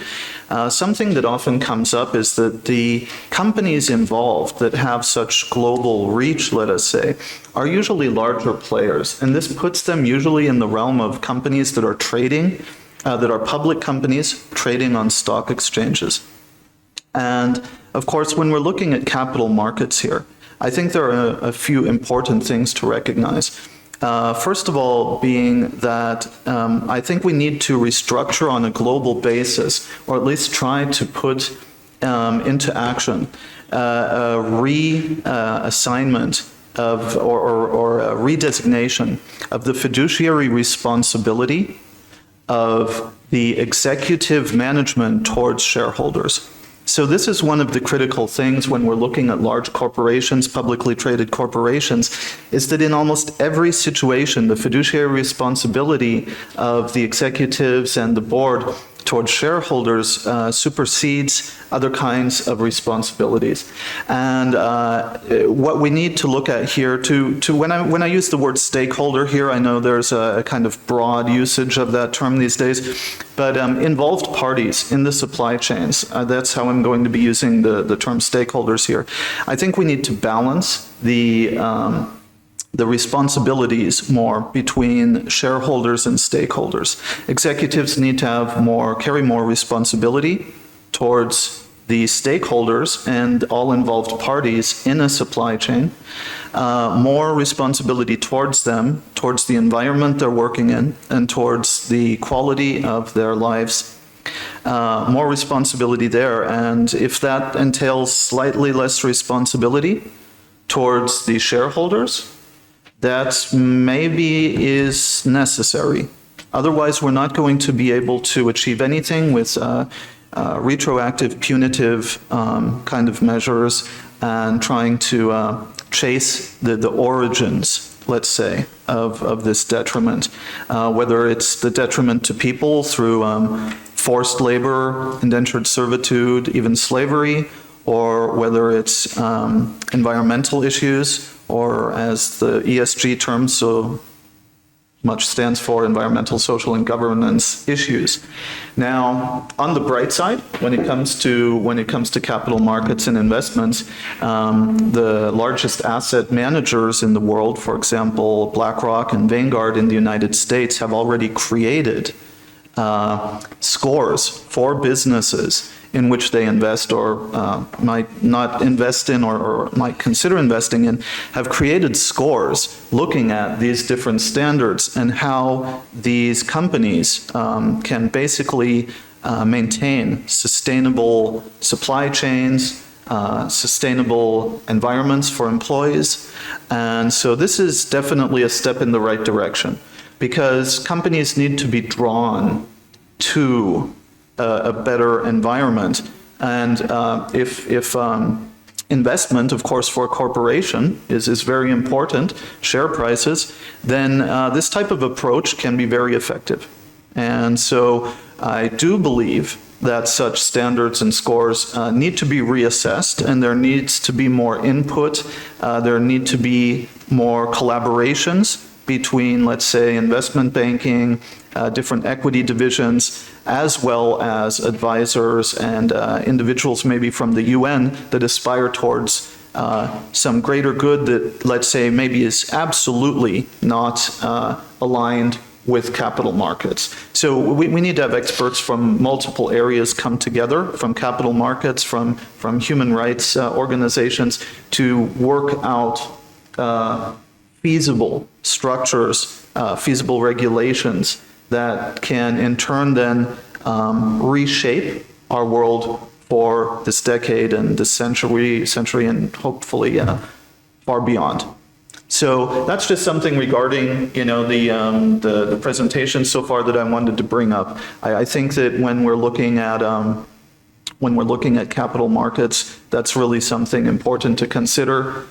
[SPEAKER 4] something that often comes up is that the companies involved that have such global reach, let us say, are usually larger players. And this puts them usually in the realm of companies that are trading, that are public companies trading on stock exchanges. And of course, when we're looking at capital markets here, I think there are a few important things to recognize. First of all, being that I think we need to restructure on a global basis, or at least try to put into action a reassignment of, or a redesignation of the fiduciary responsibility of the executive management towards shareholders. So this is one of the critical things when we're looking at large corporations, publicly traded corporations, is that in almost every situation, the fiduciary responsibility of the executives and the board towards shareholders supersedes other kinds of responsibilities. And what we need to look at here, when I use the word stakeholder here, I know there's a kind of broad usage of that term these days, but involved parties in the supply chains, that's how I'm going to be using the term stakeholders here. I think we need to balance the responsibilities more between shareholders and stakeholders. Executives need to have carry more responsibility towards the stakeholders and all involved parties in a supply chain, more responsibility towards them, towards the environment they're working in, and towards the quality of their lives. More responsibility there, and if that entails slightly less responsibility towards the shareholders, that maybe is necessary. Otherwise, we're not going to be able to achieve anything with retroactive, punitive kind of measures and trying to chase the origins, let's say, of this detriment. Whether it's the detriment to people through forced labor, indentured servitude, even slavery, or whether it's environmental issues, or as the ESG term so much stands for, environmental, social, and governance issues. Now, on the bright side, when it comes to capital markets and investments, the largest asset managers in the world, for example, BlackRock and Vanguard in the United States, have already created scores for businesses in which they invest or might not invest in or might consider investing in, have created scores looking at these different standards and how these companies can basically maintain sustainable supply chains, sustainable environments for employees. And so this is definitely a step in the right direction, because companies need to be drawn to a better environment. And if investment, of course, for a corporation is very important, share prices, then this type of approach can be very effective. And so I do believe that such standards and scores need to be reassessed, and there needs to be more input. There need to be more collaborations between, let's say, investment banking, different equity divisions, as well as advisors and individuals maybe from the UN that aspire towards some greater good that, let's say, maybe is absolutely not aligned with capital markets. So we need to have experts from multiple areas come together, from capital markets, from human rights organizations, to work out feasible structures, feasible regulations that can in turn then reshape our world for this decade and this century and hopefully far beyond. So that's just something regarding, the presentation so far that I wanted to bring up. I think that when we're looking at capital markets, that's really something important to consider.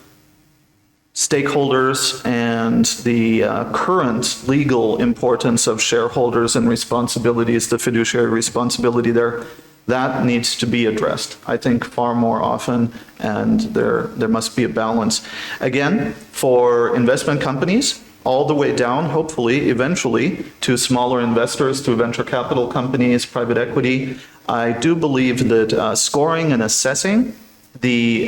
[SPEAKER 4] Stakeholders and the current legal importance of shareholders and responsibilities, the fiduciary responsibility there, that needs to be addressed, I think, far more often, and there must be a balance. Again, for investment companies, all the way down, hopefully, eventually, to smaller investors, to venture capital companies, private equity, I do believe that scoring and assessing the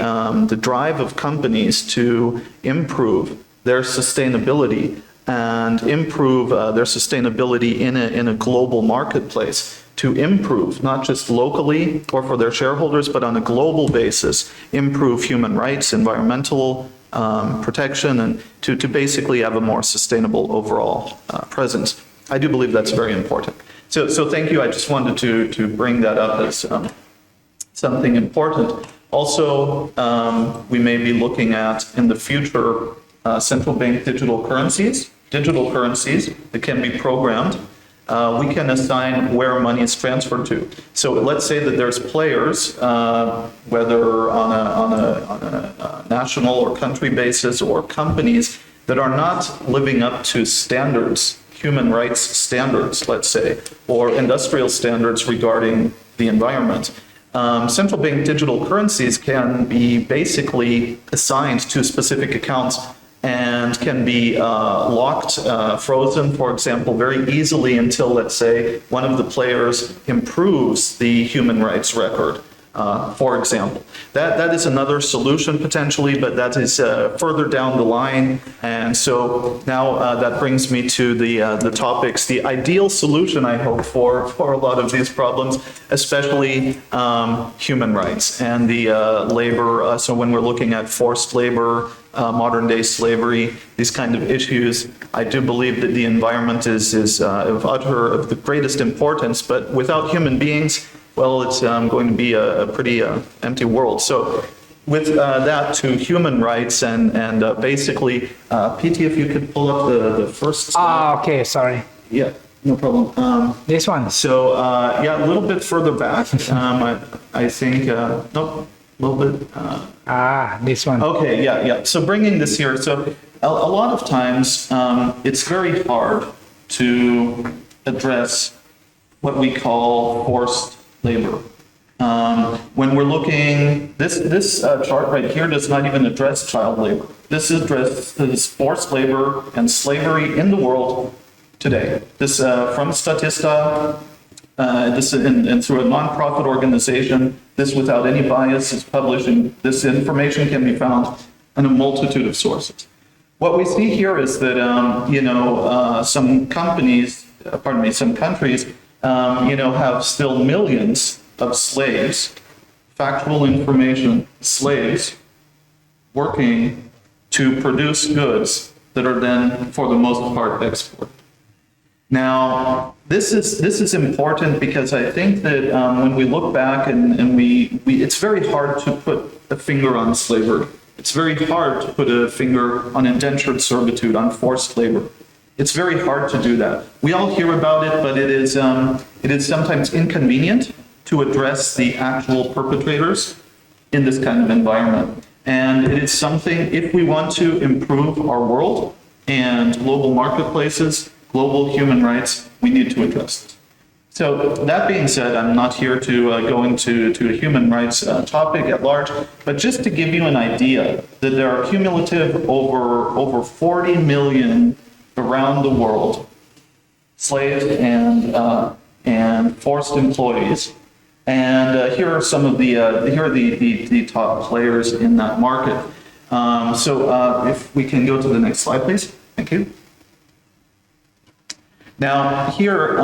[SPEAKER 4] drive of companies to improve their sustainability and improve their sustainability in a global marketplace, to improve, not just locally or for their shareholders, but on a global basis, improve human rights, environmental protection, and to basically have a more sustainable overall presence. I do believe that's very important. So thank you. I just wanted to bring that up as something important. Also, we may be looking at, in the future, central bank digital currencies that can be programmed. We can assign where money is transferred to. So let's say that there's players, whether on a national or country basis, or companies that are not living up to standards, human rights standards, let's say, or industrial standards regarding the environment. Central bank digital currencies can be basically assigned to specific accounts and can be locked, frozen, for example, very easily until, let's say, one of the players improves the human rights record, for example. That is another solution potentially, but that is further down the line. And so now that brings me to the topics. The ideal solution, I hope, for a lot of these problems, especially human rights and the labor. So when we're looking at forced labor, modern day slavery, these kind of issues, I do believe that the environment is of the greatest importance, but without human beings, well, it's going to be a pretty empty world. So with that to human rights and basically, Piti, if you could pull up the first slide.
[SPEAKER 1] Okay, sorry.
[SPEAKER 4] Yeah, no problem.
[SPEAKER 1] This one.
[SPEAKER 4] So yeah, a little bit further back, I think, nope, a little bit.
[SPEAKER 1] This one.
[SPEAKER 4] Okay, yeah. So bringing this here, so a lot of times it's very hard to address what we call forced labor. When we're looking, this chart right here does not even address child labor. This addresses forced labor and slavery in the world today. This from Statista, this and through a nonprofit organization. This, without any bias, is publishing. This information can be found in a multitude of sources. What we see here is that some countries, have still millions of slaves, factual information, slaves, working to produce goods that are then, for the most part, exported. Now, this is important because I think that when we look back and it's very hard to put a finger on slavery. It's very hard to put a finger on indentured servitude, on forced labor. It's very hard to do that. We all hear about it, but it is sometimes inconvenient to address the actual perpetrators in this kind of environment. And it is something, if we want to improve our world and global marketplaces, global human rights, we need to address this. So that being said, I'm not here to go into a human rights topic at large, but just to give you an idea that there are cumulative over 40 million around the world, slaves and forced employees. And here are some of the top players in that market. So if we can go to the next slide, please. Thank you. Now here,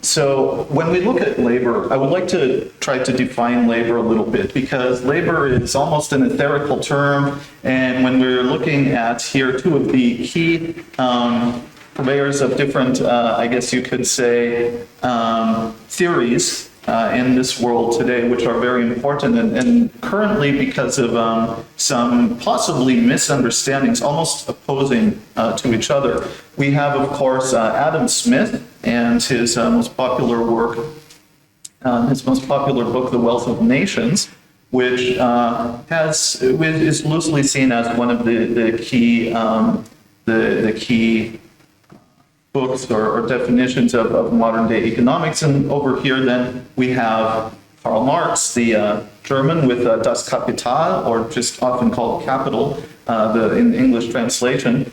[SPEAKER 4] so when we look at labor, I would like to try to define labor a little bit because labor is almost an etherical term. And when we're looking at here two of the key purveyors of different, I guess you could say, theories in this world today, which are very important and currently because of some possibly misunderstandings, almost opposing to each other. We have, of course, Adam Smith and his most popular work, his most popular book, The Wealth of Nations, which is loosely seen as one of the key books or definitions of modern day economics. And over here then we have Karl Marx, the German, with Das Kapital, or just often called Capital, in English translation.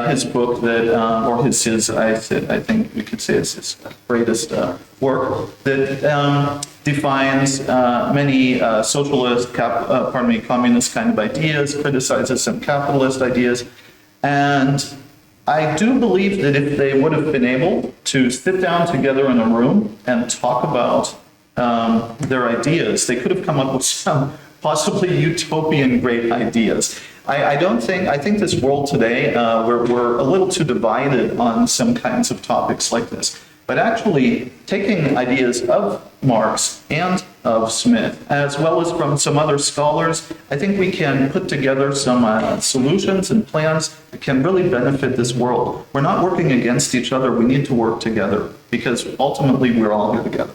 [SPEAKER 4] His book that, or his I think we could say is his greatest work that defines many socialist, communist kind of ideas, criticizes some capitalist ideas, and I do believe that if they would have been able to sit down together in a room and talk about their ideas, they could have come up with some possibly utopian great ideas. I think this world today, we're a little too divided on some kinds of topics like this. But actually, taking ideas of Marx and of Smith, as well as from some other scholars, I think we can put together some solutions and plans that can really benefit this world. We're not working against each other. We need to work together because ultimately we're all here together.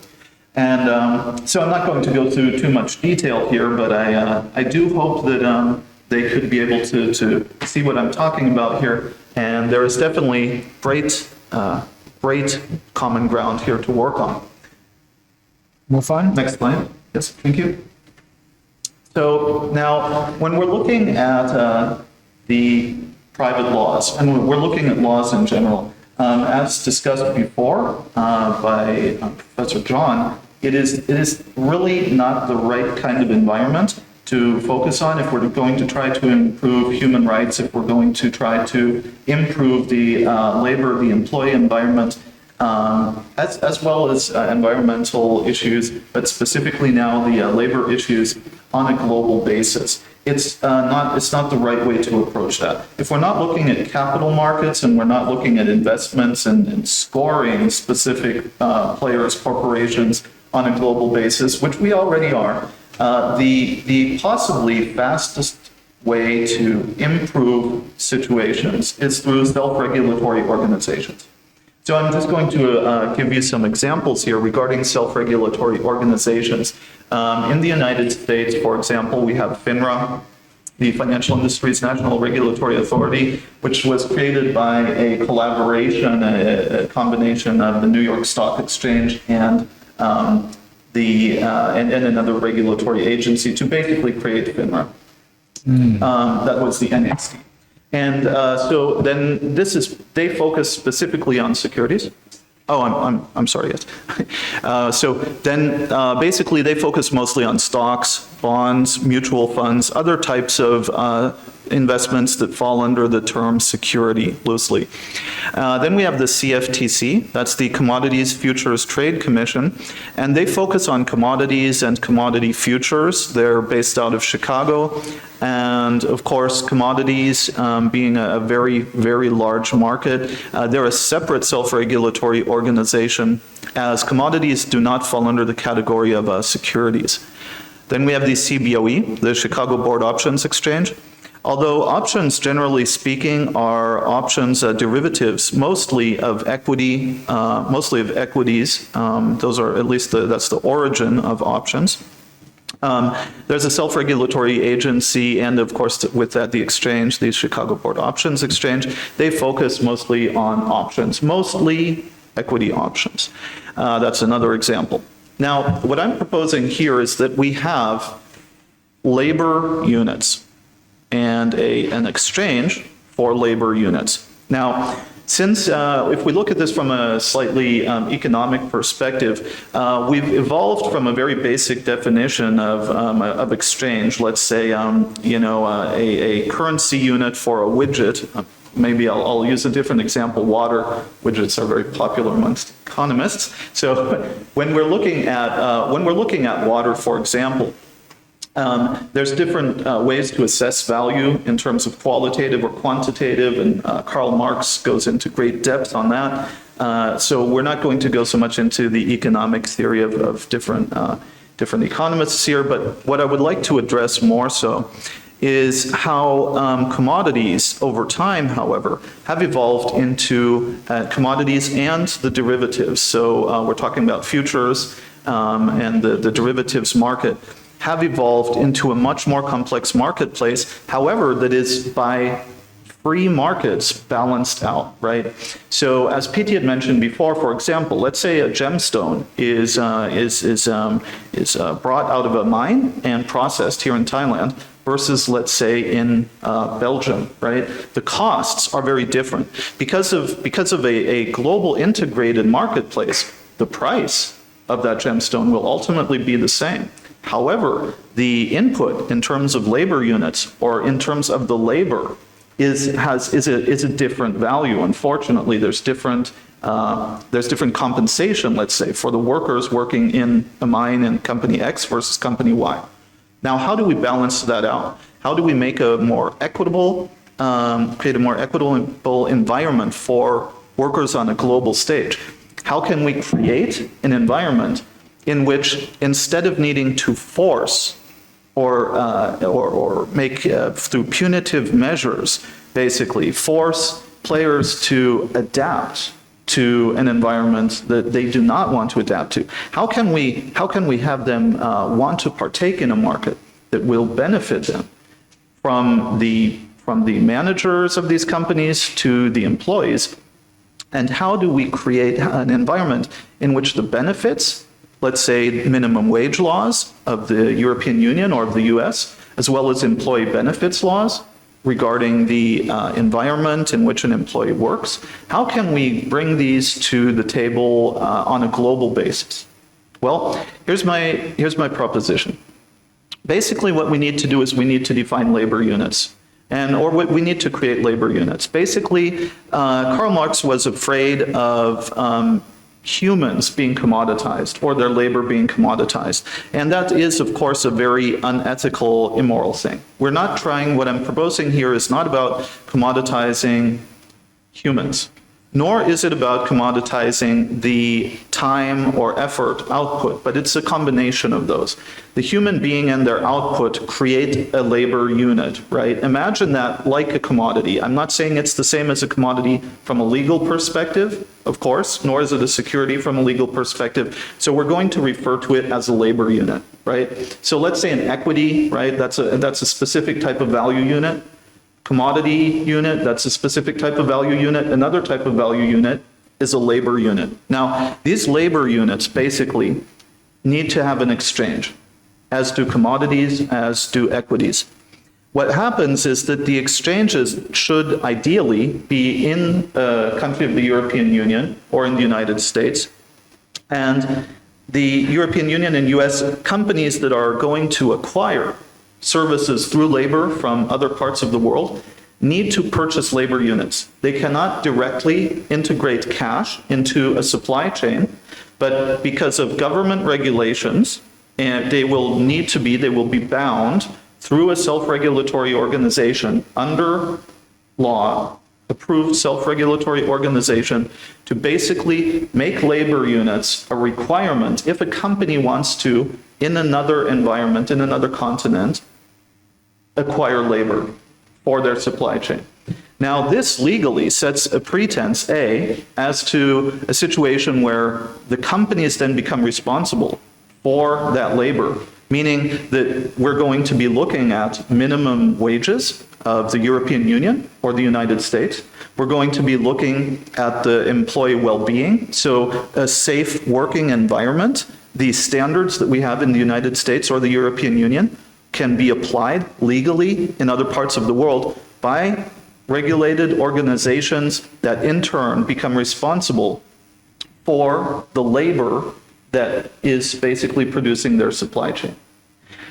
[SPEAKER 4] And so I'm not going to go through too much detail here, but I do hope that they could be able to see what I'm talking about here. And there is definitely great common ground here to work on.
[SPEAKER 1] Move on.
[SPEAKER 4] Next slide. Yes, thank you. So now, when we're looking at the private laws, and we're looking at laws in general, as discussed before by Professor John, it is really not the right kind of environment to focus on if we're going to try to improve human rights, if we're going to try to improve the labor, the employee environment, as well as environmental issues, but specifically now the labor issues on a global basis. It's not the right way to approach that. If we're not looking at capital markets and we're not looking at investments and scoring specific players, corporations on a global basis, which we already are, the possibly fastest way to improve situations is through self-regulatory organizations. So I'm just going to give you some examples here regarding self-regulatory organizations. In the United States, for example, we have FINRA, the Financial Industries National Regulatory Authority, which was created by a collaboration, a combination of the New York Stock Exchange and and another regulatory agency to basically create FINRA. That was the NXT. And so then they focus specifically on securities. Oh, I'm sorry, yes. So then basically they focus mostly on stocks, bonds, mutual funds, other types of investments that fall under the term security loosely. Then we have the CFTC, that's the Commodities Futures Trade Commission, and they focus on commodities and commodity futures. They're based out of Chicago, and of course commodities being a very, very large market, they're a separate self-regulatory organization, as commodities do not fall under the category of securities. Then we have the CBOE, the Chicago Board Options Exchange. Although options, generally speaking, are options derivatives, mostly of equity, mostly of equities. Those are at least that's the origin of options. There's a self-regulatory agency, and of course, with that, the exchange, the Chicago Board Options Exchange. They focus mostly on options, mostly equity options. That's another example. Now, what I'm proposing here is that we have labor units and an exchange for labor units. Now, since if we look at this from a slightly economic perspective, we've evolved from a very basic definition of exchange. Let's say, a currency unit for a widget. Maybe I'll use a different example. Water widgets are very popular amongst economists. So when we're looking at water, for example, there's different ways to assess value in terms of qualitative or quantitative, and Karl Marx goes into great depth on that. So we're not going to go so much into the economic theory of different economists here, but what I would like to address more so is how commodities over time, however, have evolved into commodities and the derivatives. So we're talking about futures and the derivatives market have evolved into a much more complex marketplace, however, that is by free markets balanced out, right? So as Piti had mentioned before, for example, let's say a gemstone is brought out of a mine and processed here in Thailand versus, let's say, in Belgium, right? The costs are very different. Because of a global integrated marketplace, the price of that gemstone will ultimately be the same. However, the input in terms of labor units or in terms of the labor is a different value. Unfortunately, there's different compensation, let's say, for the workers working in a mine in company X versus company Y. Now, how do we balance that out? How do we make a more equitable, create a more equitable environment for workers on a global stage? How can we create an environment in which, instead of needing to force or make through punitive measures, basically force players to adapt to an environment that they do not want to adapt to? How can we have them want to partake in a market that will benefit them, from the managers of these companies to the employees? And how do we create an environment in which the benefits, let's say minimum wage laws of the European Union or of the US, as well as employee benefits laws regarding the environment in which an employee works, how can we bring these to the table on a global basis? Well, here's my proposition. Basically, what we need to do is we need to define labor units, or we need to create labor units. Basically, Karl Marx was afraid of humans being commoditized or their labor being commoditized. And that is, of course, a very unethical, immoral thing. We're not trying, what I'm proposing here is not about commoditizing humans. nor is it about commoditizing the time or effort output, but it's a combination of those. The human being and their output create a labor unit, right? Imagine that like a commodity. I'm not saying it's the same as a commodity from a legal perspective, of course, nor is it a security from a legal perspective. So we're going to refer to it as a labor unit, right? So let's say an equity, right? That's a specific type of value unit. Commodity unit, that's a specific type of value unit. Another type of value unit is a labor unit. Now, these labor units basically need to have an exchange, as do commodities, as do equities. What happens is that the exchanges should ideally be in a country of the European Union or in the United States. And the European Union and US companies that are going to acquire services through labor from other parts of the world need to purchase labor units. They cannot directly integrate cash into a supply chain, but because of government regulations, and they will be bound through a self-regulatory organization under law, approved self-regulatory organization, to basically make labor units a requirement if a company wants to, in another environment, in another continent, acquire labor for their supply chain. Now, this legally sets a pretense, as to a situation where the companies then become responsible for that labor, meaning that we're going to be looking at minimum wages of the European Union or the United States. We're going to be looking at the employee well-being, so a safe working environment. The standards that we have in the United States or the European Union can be applied legally in other parts of the world by regulated organizations that in turn become responsible for the labor that is basically producing their supply chain.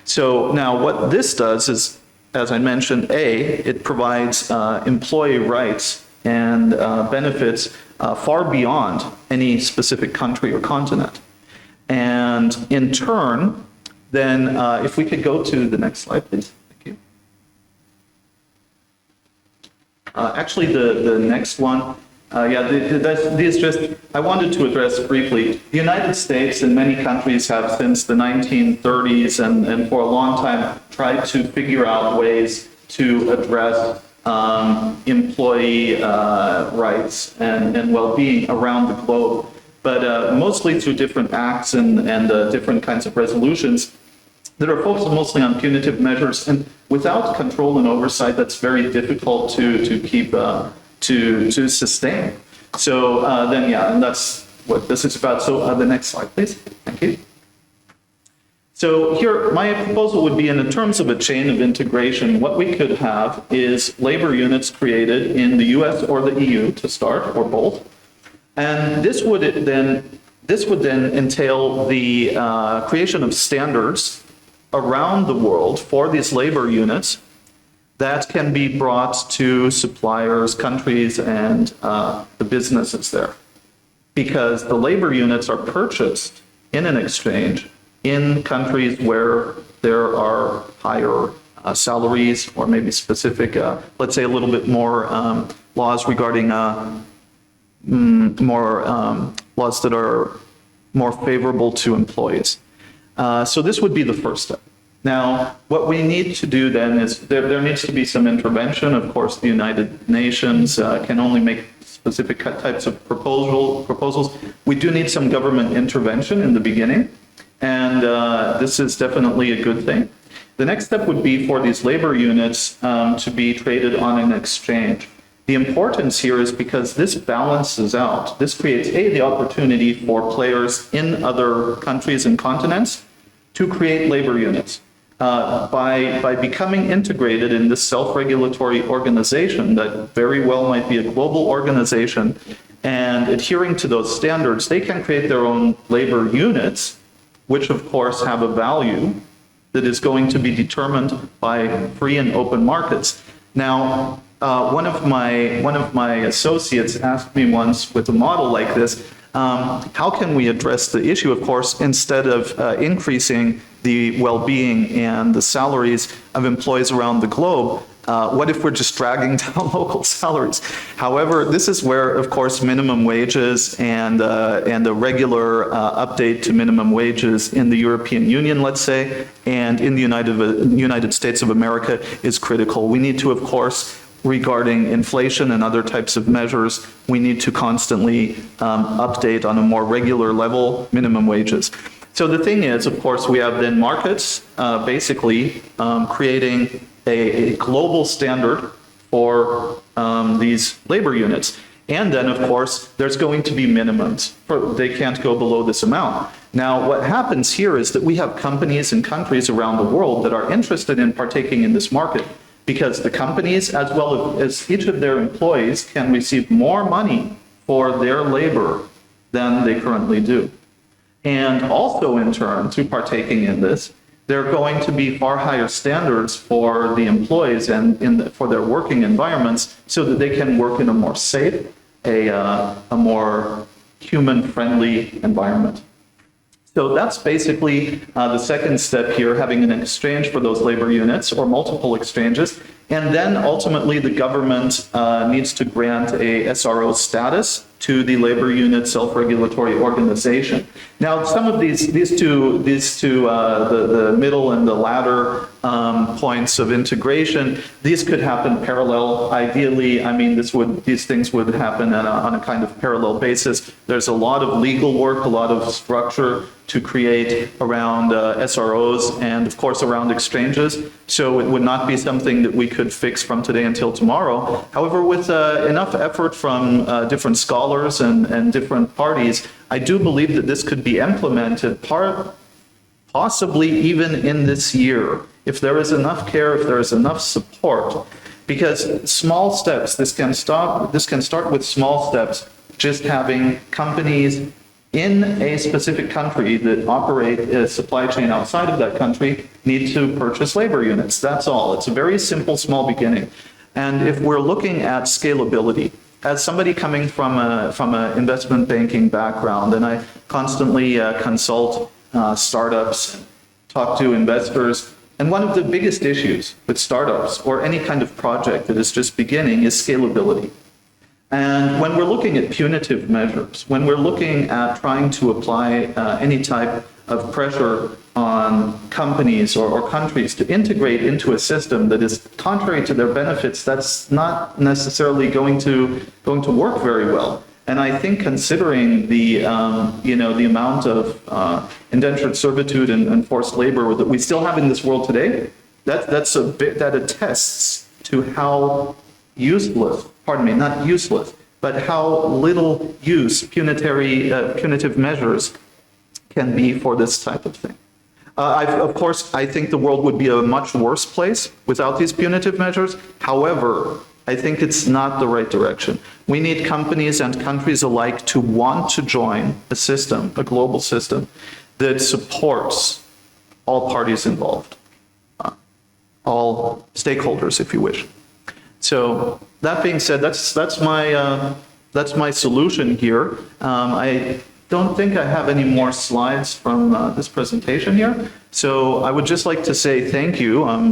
[SPEAKER 4] So now what this does is, as I mentioned, it provides employee rights and benefits far beyond any specific country or continent. And in turn, then if we could go to the next slide, please. Thank you. Actually, the next one, these just, I wanted to address briefly. The United States and many countries have since the 1930s and for a long time tried to figure out ways to address employee rights and well-being around the globe, but mostly through different acts and different kinds of resolutions that are focused mostly on punitive measures, and without control and oversight, that's very difficult to keep to sustain. So and that's what this is about. So the next slide, please. Thank you. So here, my proposal would be, in terms of a chain of integration, what we could have is labor units created in the US or the EU to start, or both. And this would then entail the creation of standards around the world for these labor units that can be brought to suppliers, countries, and the businesses there. Because the labor units are purchased in an exchange in countries where there are higher salaries, or maybe specific, let's say a little bit more laws regarding laws that are more favorable to employees. So this would be the first step. Now, what we need to do then is there needs to be some intervention. Of course, the United Nations can only make specific types of proposals. We do need some government intervention in the beginning, and this is definitely a good thing. The next step would be for these labor units to be traded on an exchange. The importance here is because this balances out. This creates, the opportunity for players in other countries and continents to create labor units. By becoming integrated in this self-regulatory organization that very well might be a global organization, and adhering to those standards, they can create their own labor units, which of course have a value that is going to be determined by free and open markets. Now, one of my associates asked me once, with a model like this, how can we address the issue? Of course, instead of increasing the well-being and the salaries of employees around the globe, What if we're just dragging down local salaries? However, this is where, of course, minimum wages and a regular update to minimum wages in the European Union, let's say, and in the United States of America is critical. We need to, of course, regarding inflation and other types of measures, we need to constantly update on a more regular level minimum wages. So the thing is, of course, we have then markets basically creating a global standard for these labor units. And then, of course, there's going to be minimums. They can't go below this amount. Now, what happens here is that we have companies and countries around the world that are interested in partaking in this market because the companies, as well as each of their employees, can receive more money for their labor than they currently do. And also, in turn, through partaking in this, there are going to be far higher standards for the employees and for their working environments so that they can work in a more safe, a more human-friendly environment. So that's basically the second step here, having an exchange for those labor units or multiple exchanges. And then ultimately the government needs to grant a SRO status to the labor unit self-regulatory organization. Now, some of these two, the middle and the latter points of integration, these could happen parallel. Ideally, I mean, these things would happen on a kind of parallel basis. There's a lot of legal work, a lot of structure to create around SROs and, of course, around exchanges. So it would not be something that we could fix from today until tomorrow. However, with enough effort from different scholars and different parties, I do believe that this could be implemented possibly even in this year, if there is enough care, if there is enough support. Because small steps, this can start with small steps, just having companies in a specific country that operate a supply chain outside of that country need to purchase labor units. That's all. It's a very simple, small beginning. And if we're looking at scalability, as somebody coming from an investment banking background, and I constantly consult startups, talk to investors, and one of the biggest issues with startups or any kind of project that is just beginning is scalability. And when we're looking at punitive measures, when we're looking at trying to apply any type of pressure on companies or countries to integrate into a system that is contrary to their benefits, that's not necessarily going to work very well. And I think considering the the amount of indentured servitude and forced labor that we still have in this world today, that attests to how useless, pardon me, not useless, but how little use punitive measures can be for this type of thing. Of course, I think the world would be a much worse place without these punitive measures. However, I think it's not the right direction. We need companies and countries alike to want to join a system, a global system, that supports all parties involved, all stakeholders, if you wish. So that being said, that's my solution here. I don't think I have any more slides from this presentation here. So I would just like to say thank you. I'm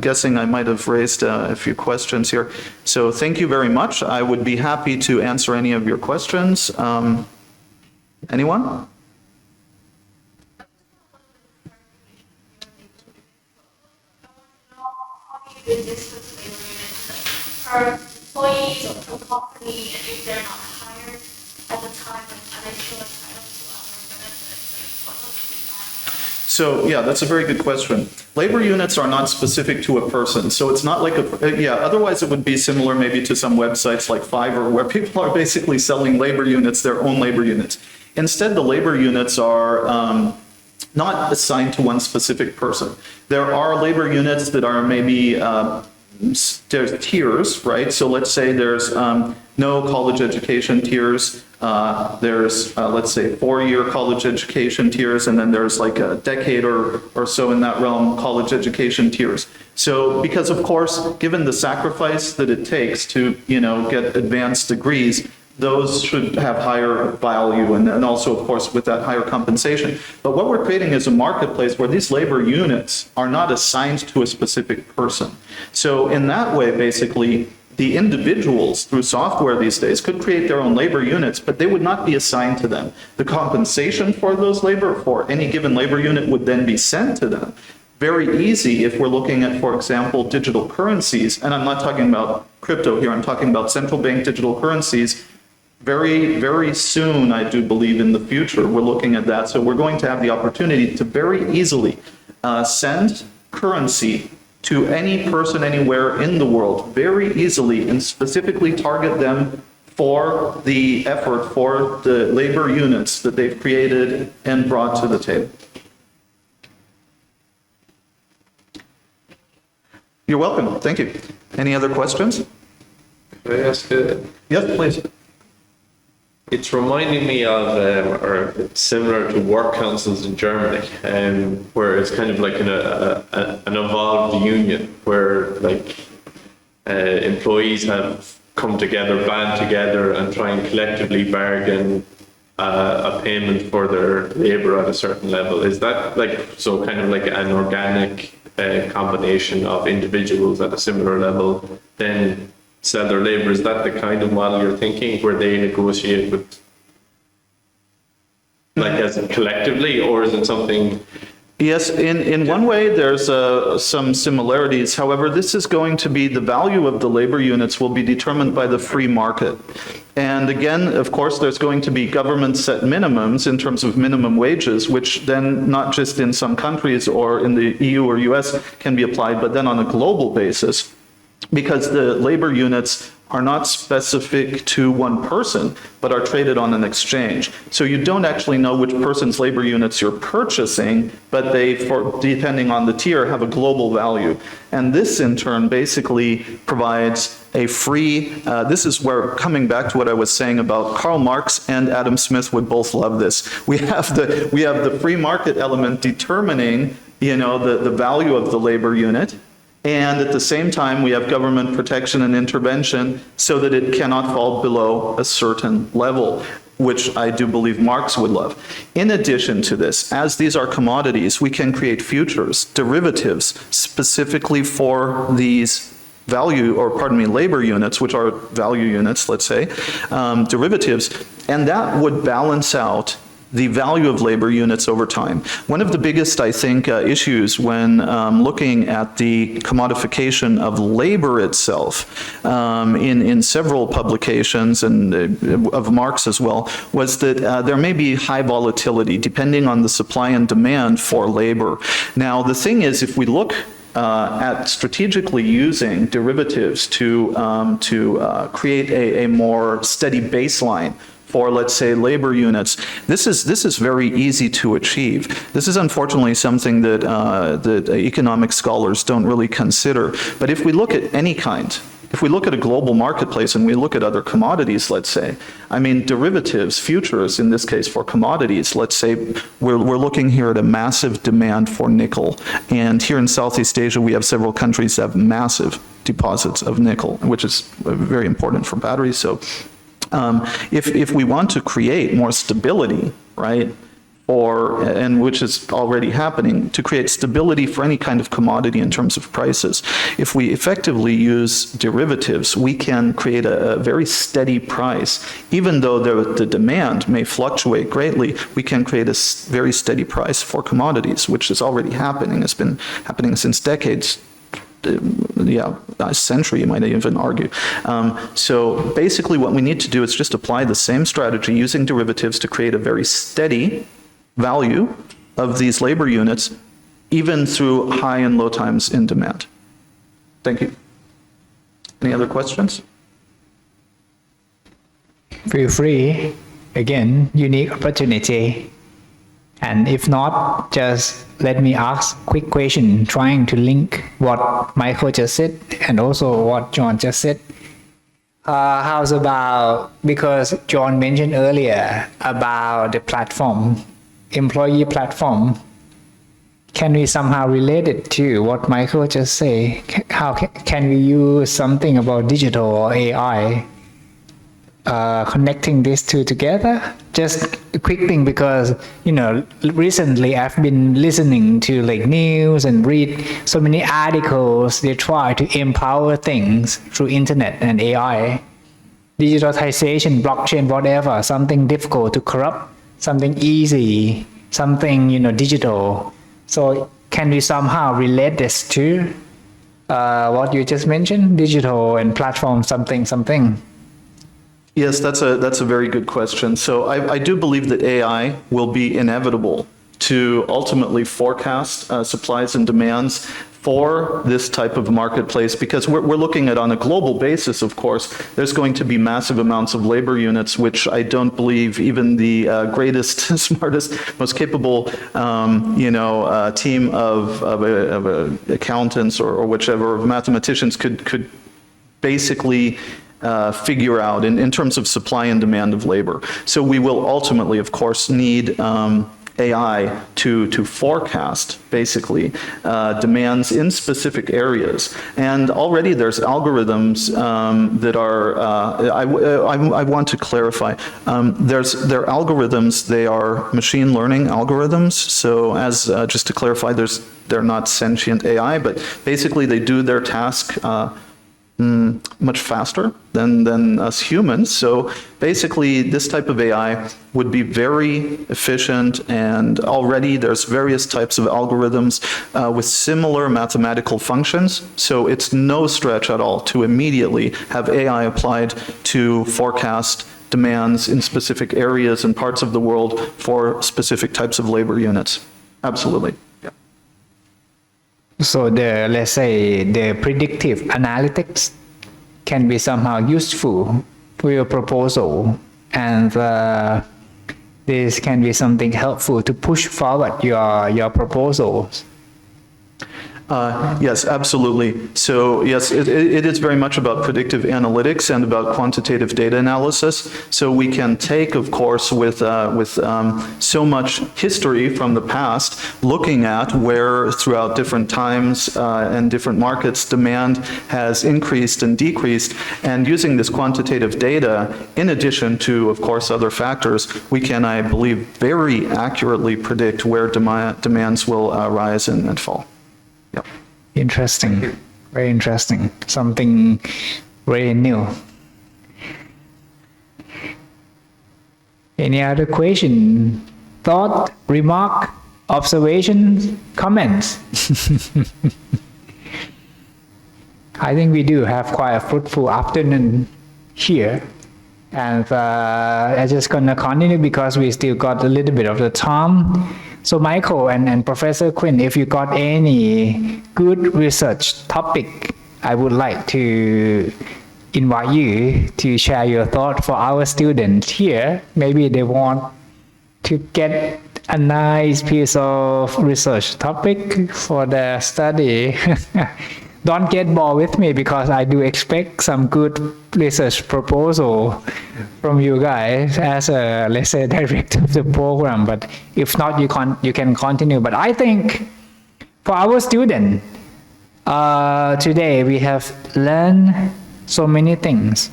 [SPEAKER 4] guessing I might have raised a few questions here. So thank you very much. I would be happy to answer any of your questions. Anyone?
[SPEAKER 5] For employees of the company, and if they're not hired at the time, are they still entitled to other benefits? What was the plan?
[SPEAKER 4] So yeah, that's a very good question. Labor units are not specific to a person, so it's not like otherwise it would be similar maybe to some websites like Fiverr where people are basically selling labor units, their own labor units. Instead, the labor units are not assigned to one specific person. There are labor units that are maybe there's tiers, right? So let's say there's no college education tiers. There's, let's say, 4-year college education tiers, and then there's like a decade or so in that realm college education tiers. So because, of course, given the sacrifice that it takes to, get advanced degrees, those should have higher value and also, of course, with that higher compensation. But what we're creating is a marketplace where these labor units are not assigned to a specific person. So in that way, basically, the individuals through software these days could create their own labor units, but they would not be assigned to them. The compensation for those labor, for any given labor unit, would then be sent to them. Very easy if we're looking at, for example, digital currencies, and I'm not talking about crypto here, I'm talking about central bank digital currencies. Very, very soon, I do believe in the future, we're looking at that. So we're going to have the opportunity to very easily send currency to any person anywhere in the world, very easily, and specifically target them for the effort, for the labor units that they've created and brought to the table. You're welcome. Thank you. Any other questions?
[SPEAKER 2] Could I ask
[SPEAKER 4] Yes, please.
[SPEAKER 2] It's reminding me of, or it's similar to work councils in Germany, where it's kind of like an evolved union, where like employees have come together, band together, and try and collectively bargain a payment for their labour at a certain level. Is that like, so kind of like an organic combination of individuals at a similar level, then sell their labour? Is that the kind of model you're thinking, where they negotiate with, like, as collectively, or is it something?
[SPEAKER 4] Yes, in one way, there's some similarities. However, this is going to be, the value of the labor units will be determined by the free market. And again, of course, there's going to be government set minimums in terms of minimum wages, which then not just in some countries or in the EU or US can be applied, but then on a global basis, because the labor units are not specific to one person, but are traded on an exchange. So you don't actually know which person's labor units you're purchasing, but they, depending on the tier, have a global value. And this, in turn, basically provides a free, this is where, coming back to what I was saying about Karl Marx and Adam Smith would both love this. We have the free market element determining, the value of the labor unit. And at the same time, we have government protection and intervention so that it cannot fall below a certain level, which I do believe Marx would love. In addition to this, as these are commodities, we can create futures, derivatives, specifically for these labor units, which are value units, let's say, derivatives, and that would balance out the value of labor units over time. One of the biggest, I think, issues when looking at the commodification of labor itself in several publications, and of Marx as well, was that there may be high volatility depending on the supply and demand for labor. Now, the thing is, if we look at strategically using derivatives to create a more steady baseline for, let's say, labor units, this is very easy to achieve. This is unfortunately something that economic scholars don't really consider. But if we look at any kind, if we look at a global marketplace and we look at other commodities, let's say, I mean, derivatives, futures, in this case for commodities, let's say we're looking here at a massive demand for nickel. And here in Southeast Asia, we have several countries that have massive deposits of nickel, which is very important for batteries. So if we want to create more stability, right, and which is already happening, to create stability for any kind of commodity in terms of prices, if we effectively use derivatives, we can create a very steady price. Even though the demand may fluctuate greatly, we can create a very steady price for commodities, which is already happening. It's been happening since decades. A century, you might even argue. So basically what we need to do is just apply the same strategy using derivatives to create a very steady value of these labor units, even through high and low times in demand. Thank you. Any other questions?
[SPEAKER 1] Feel free. Again, unique opportunity. And if not, just let me ask quick question, trying to link what Michael just said and also what John just said. How's about, because John mentioned earlier about the platform, employee platform, can we somehow relate it to what Michael just said? How can we use something about digital or AI connecting these two together? Just a quick thing, because recently I've been listening to like news and read so many articles. They try to empower things through internet and AI, digitalization, blockchain, whatever. Something difficult to corrupt, something easy, something digital. So can we somehow relate this to what you just mentioned, digital and platform, something?
[SPEAKER 4] Yes, that's a very good question. So I do believe that AI will be inevitable to ultimately forecast supplies and demands for this type of marketplace, because we're looking at, on a global basis, of course, there's going to be massive amounts of labor units, which I don't believe even the greatest, smartest, most capable, team of accountants or whichever, of mathematicians could basically figure out in terms of supply and demand of labor. So we will ultimately, of course, need AI to forecast, basically, demands in specific areas. And already there's algorithms that are, I want to clarify, they're algorithms, they are machine learning algorithms. So as, just to clarify, they're not sentient AI, but basically they do their task much faster than us humans. So basically, this type of AI would be very efficient, and already there's various types of algorithms with similar mathematical functions. So it's no stretch at all to immediately have AI applied to forecast demands in specific areas and parts of the world for specific types of labor units. Absolutely.
[SPEAKER 1] So let's say the predictive analytics can be somehow useful for your proposal, and this can be something helpful to push forward your proposals.
[SPEAKER 4] Yes, absolutely. So yes, it is very much about predictive analytics and about quantitative data analysis. So we can take, of course, with so much history from the past, looking at where throughout different times and different markets demand has increased and decreased, and using this quantitative data, in addition to, of course, other factors, we can, I believe, very accurately predict where demands will rise and fall. Yep.
[SPEAKER 1] Interesting. Very interesting. Something very new. Any other question? Thought, remark, observations, comments? I think we do have quite a fruitful afternoon here. And I'm just going to continue because we still got a little bit of the time. So Michael and Professor Quinn, if you got any good research topic, I would like to invite you to share your thought for our students here. Maybe they want to get a nice piece of research topic for their study. Don't get bored with me, because I do expect some good research proposal from you guys as a, let's say, director of the program. But if not, you can continue. But I think for our student, today we have learned so many things.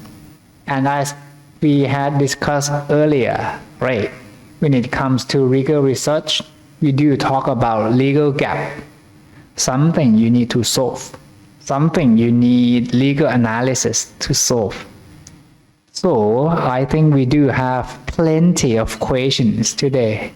[SPEAKER 1] And as we had discussed earlier, right, when it comes to legal research, we do talk about legal gap, something you need to solve. Something you need legal analysis to solve. So I think we do have plenty of questions today.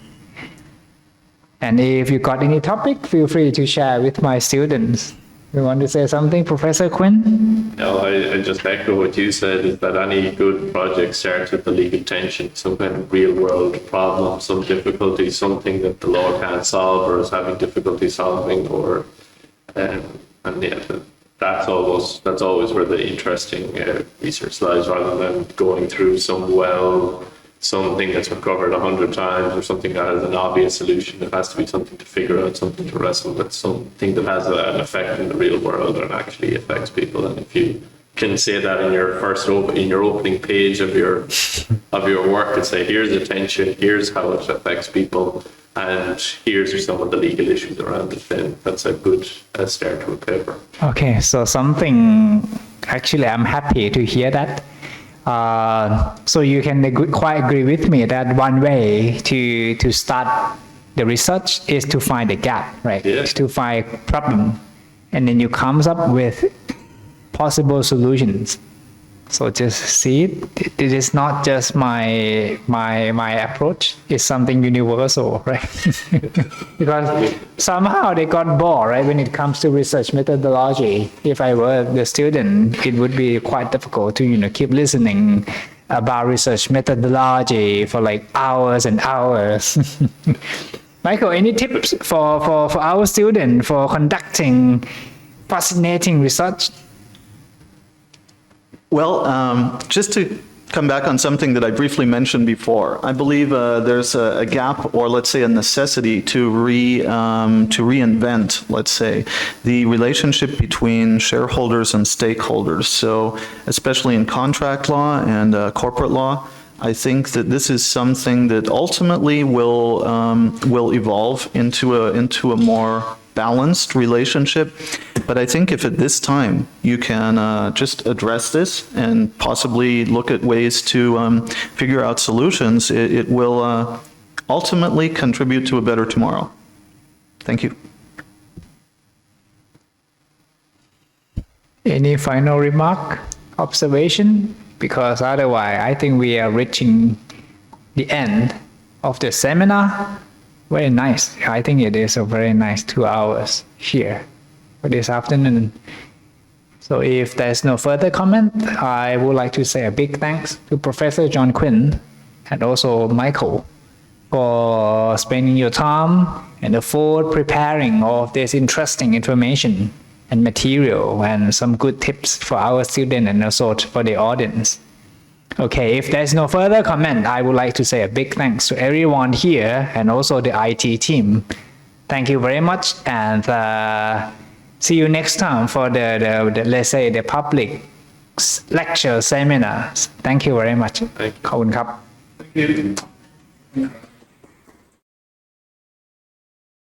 [SPEAKER 1] And if you got any topic, feel free to share with my students. You want to say something, Professor Quinn?
[SPEAKER 2] No, I just echo what you said, is that any good project starts with the legal tension, some kind of real world problem, some difficulty, something that the law can't solve or is having difficulty solving, or that's always where the interesting research lies, rather than going through something that's recovered 100 times or something that has an obvious solution. It has to be something to figure out, something to wrestle with, something that has an effect in the real world and actually affects people. And if you can say that in your opening page of your work, and say, here's the tension, here's how it affects people, and here's some of the legal issues around it, then that's a good start to a paper.
[SPEAKER 1] Okay, so something, actually I'm happy to hear that. So you can quite agree with me that one way to start the research is to find the gap, right?
[SPEAKER 2] Yeah.
[SPEAKER 1] Is to find problem, and then you comes up with possible solutions. So just see it. It is not just my approach. It's something universal, right? Because somehow they got bored, right? When it comes to research methodology. If I were the student, it would be quite difficult to keep listening about research methodology for like hours and hours. Michael, any tips for our student for conducting fascinating research?
[SPEAKER 4] Well, just to come back on something that I briefly mentioned before, I believe there's a gap, or let's say a necessity to reinvent, let's say, the relationship between shareholders and stakeholders. So, especially in contract law and corporate law, I think that this is something that ultimately will evolve into a more balanced relationship. But I think if at this time you can just address this and possibly look at ways to figure out solutions, it will ultimately contribute to a better tomorrow. Thank you.
[SPEAKER 1] Any final remark, observation? Because otherwise, I think we are reaching the end of the seminar. Very nice. I think it is a very nice 2 hours here for this afternoon. So if there's no further comment, I would like to say a big thanks to Professor John Quinn and also Michael for spending your time and effort preparing all of this interesting information and material and some good tips for our students and also for the audience. Okay, if there's no further comment, I would like to say a big thanks to everyone here and also the IT team. Thank you very much, and see you next time for the let's say the public lecture seminars. Thank you very much. ขอบคุณครับ
[SPEAKER 2] Thank you.